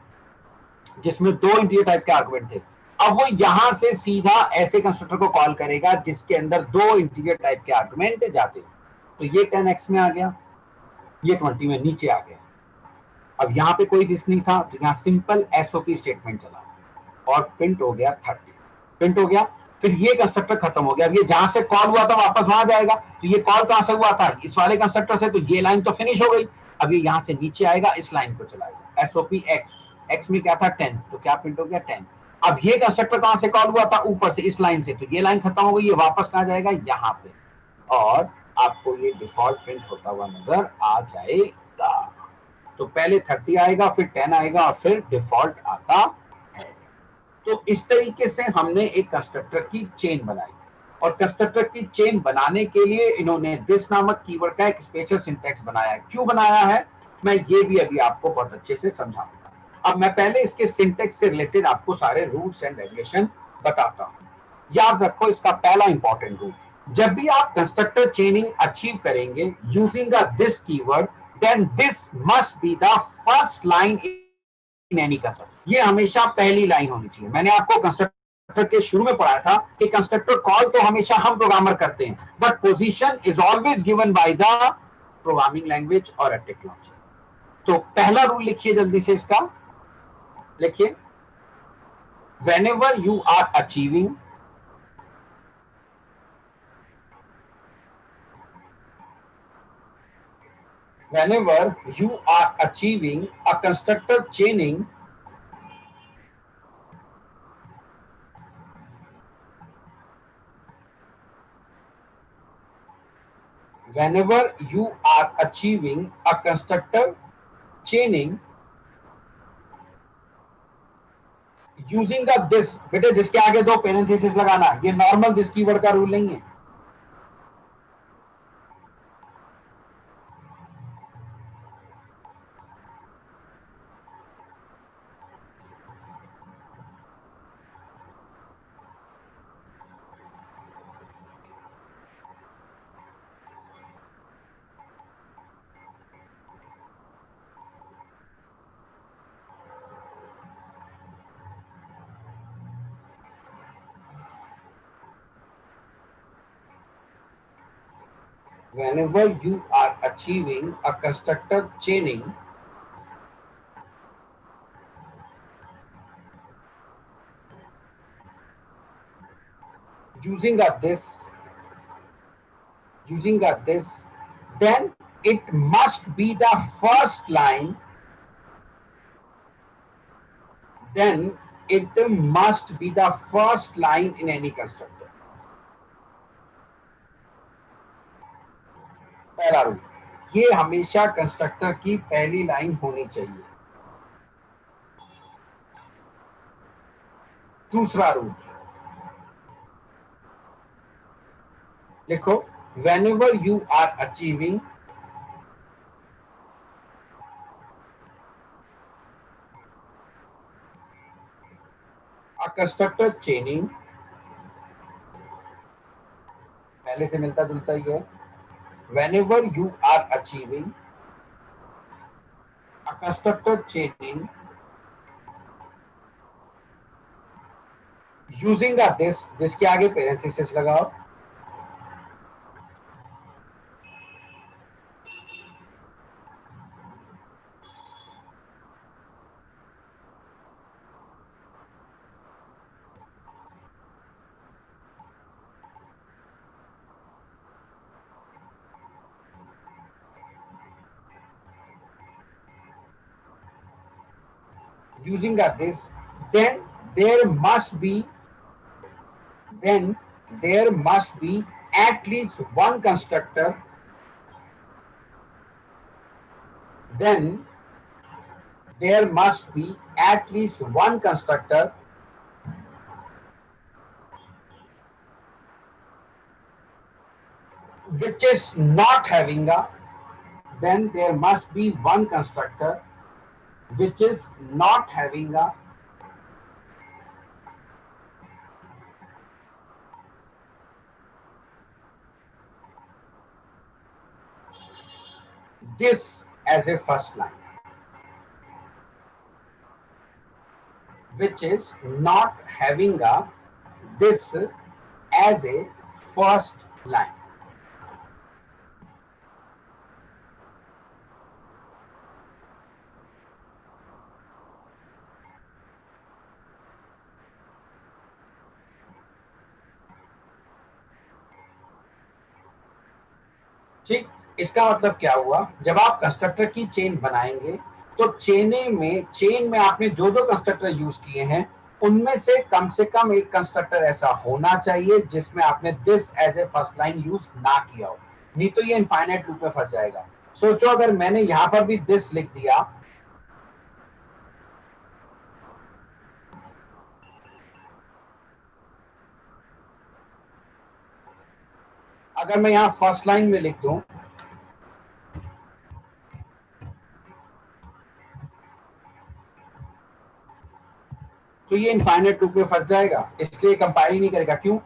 Speaker 1: जिसमें 2 इंटीजर टाइप के आर्गुमेंट थे. अब वो यहां से सीधा ऐसे कंस्ट्रक्टर को कॉल करेगा जिसके अंदर 2 इंटीजर टाइप के आर्गुमेंट जाते. तो ये 10x में आ गया, ये 20 में नीचे आ गया. अब यहाँ पे कोई दिस नहीं था तो यहाँ सिंपल एसओपी स्टेटमेंट चला और प्रिंट हो गया 30. प्रिंट हो गया, फिर ये कंस्ट्रक्टर खत्म हो गया. अब ये जहां से कॉल हुआ था वापस वहां जाएगा. तो ये कॉल कहां से हुआ था? इस वाले कंस्ट्रक्टर से. तो ये लाइन तो फिनिश हो गई. अब ये यहां से नीचे आएगा, इस लाइन को चलाएगा. एसओपी एक्स, एक्स में क्या था 10, तो क्या प्रिंट हो गया 10. अब ये कंस्ट्रक्टर कहां से कॉल हुआ था? ऊपर से, इस लाइन से. तो ये लाइन खत्म हो गई, ये वापस कहां जाएगा? यहाँ पे. और आपको ये डिफॉल्ट प्रिंट होता हुआ नजर आ जाएगा। तो पहले 30 आएगा, फिर 10 आएगा और फिर डिफॉल्ट आता है। तो इस तरीके से हमने एक कंस्ट्रक्टर की चेन बनाई, और कंस्ट्रक्टर की चेन बनाने के लिए इन्होंने दिस नामक कीवर्ड का एक स्पेशल सिंटैक्स बनाया है। क्यों बनाया है मैं ये भी अभी आपको बहुत अच्छे से समझाऊंगा। अब मैं पहले इसके सिंटैक्स से रिलेटेड आपको सारे रूल्स एंड रेगुलेशन बताता हूँ। याद रखो इसका पहला इंपॉर्टेंट रूल, जब भी आप कंस्ट्रक्टर चेनिंग अचीव करेंगे using this keyword, then this must be the first line in any constructor. ये हमेशा पहली लाइन होनी चाहिए। मैंने आपको कंस्ट्रक्टर के शुरू में पढ़ाया था कि कंस्ट्रक्टर कॉल तो हमेशा हम प्रोग्रामर करते हैं, but position is always given by the programming language और अ टेक्नोलॉजी। तो पहला रूल लिखिए जल्दी से, इसका लिखिए, whenever you are achieving a constructor chaining, whenever you are achieving a constructor chaining using the this, बेटे जिसके आगे दो पेरेंथेसिस लगाना, ये नॉर्मल दिस कीवर्ड का रूल नहीं है। Whenever you are achieving a constructor chaining using a this, then it must be the first line, in any constructor. पहला रूल, ये हमेशा कंस्ट्रक्टर की पहली लाइन होनी चाहिए। दूसरा रूल लिखो, whenever you are achieving a constructor chaining, पहले से मिलता जुलता ही है, whenever you are achieving a constructor chaining using a this, जिसके आगे पेरेंथेसिस लगाओ, using a this, then there must be at least one constructor, which is not having a, then there must be one constructor which is not having a this as a first line, which is not having a this as a first line. ठीक, इसका मतलब क्या हुआ, जब आप constructor की chain बनाएंगे तो चेन में आपने जो जो कंस्ट्रक्टर यूज किए हैं उनमें से कम एक कंस्ट्रक्टर ऐसा होना चाहिए जिसमें आपने this as a first line use ना किया हो। नहीं तो ये इनफाइनाइट लूप में फंस जाएगा। सोचो अगर मैंने यहां पर भी दिस लिख दिया, अगर मैं यहां फर्स्ट लाइन में लिख दूं तो ये इनफाइनाइट लूप में फंस जाएगा, इसलिए कंपाइल ही नहीं करेगा। क्यों?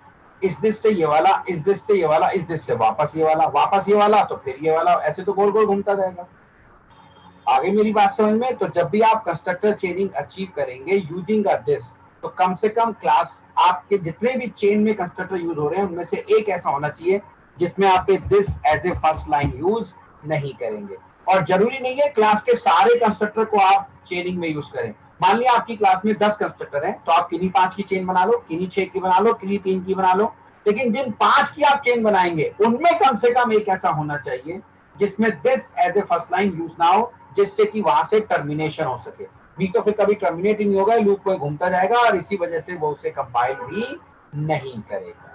Speaker 1: इस दिस से ये वाला, इस दिस से ये वाला, इस दिस से वापस ये वाला, वापस ये वाला, तो फिर ये वाला, ऐसे तो गोल गोल घूमता जाएगा। आगे मेरी बात समझ में? तो जब भी आप कंस्ट्रक्टर चेनिंग अचीव करेंगे यूजिंग अ दिस, तो कम से कम क्लास आपके जितने भी चेन में कंस्ट्रक्टर यूज हो रहे हैं उनमें से एक ऐसा होना चाहिए जिसमें आप this as a first line use नहीं करेंगे। और जरूरी नहीं है क्लास के सारे कंस्ट्रक्टर को आप चेनिंग में यूज करें। मान लिया आपकी क्लास में 10 कंस्ट्रक्टर हैं, तो आप किन्हीं 5 की चेन बना लो, किन्हीं 6 की बना लो, किन्हीं 3 की बना लो, लेकिन जिन 5 की आप चेन बनाएंगे उनमें कम से कम एक ऐसा होना चाहिए जिसमें this as a first line use ना हो, जिससे कि वहां से टर्मिनेशन हो सके। नहीं तो फिर कभी टर्मिनेट ही नहीं होगा, लूप में घूमता जाएगा और इसी वजह से वो उसे कंपाइल भी नहीं करेगा।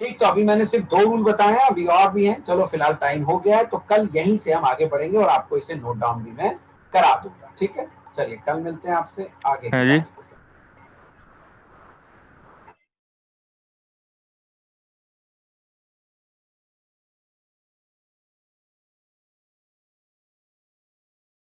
Speaker 1: ठीक, तो अभी मैंने सिर्फ 2 रूल बताए हैं, अभी और भी हैं। चलो फिलहाल टाइम हो गया है, तो कल यहीं से हम आगे बढ़ेंगे और आपको इसे नोट डाउन भी मैं करा दूंगा। ठीक है, चलिए कल मिलते हैं आपसे आगे।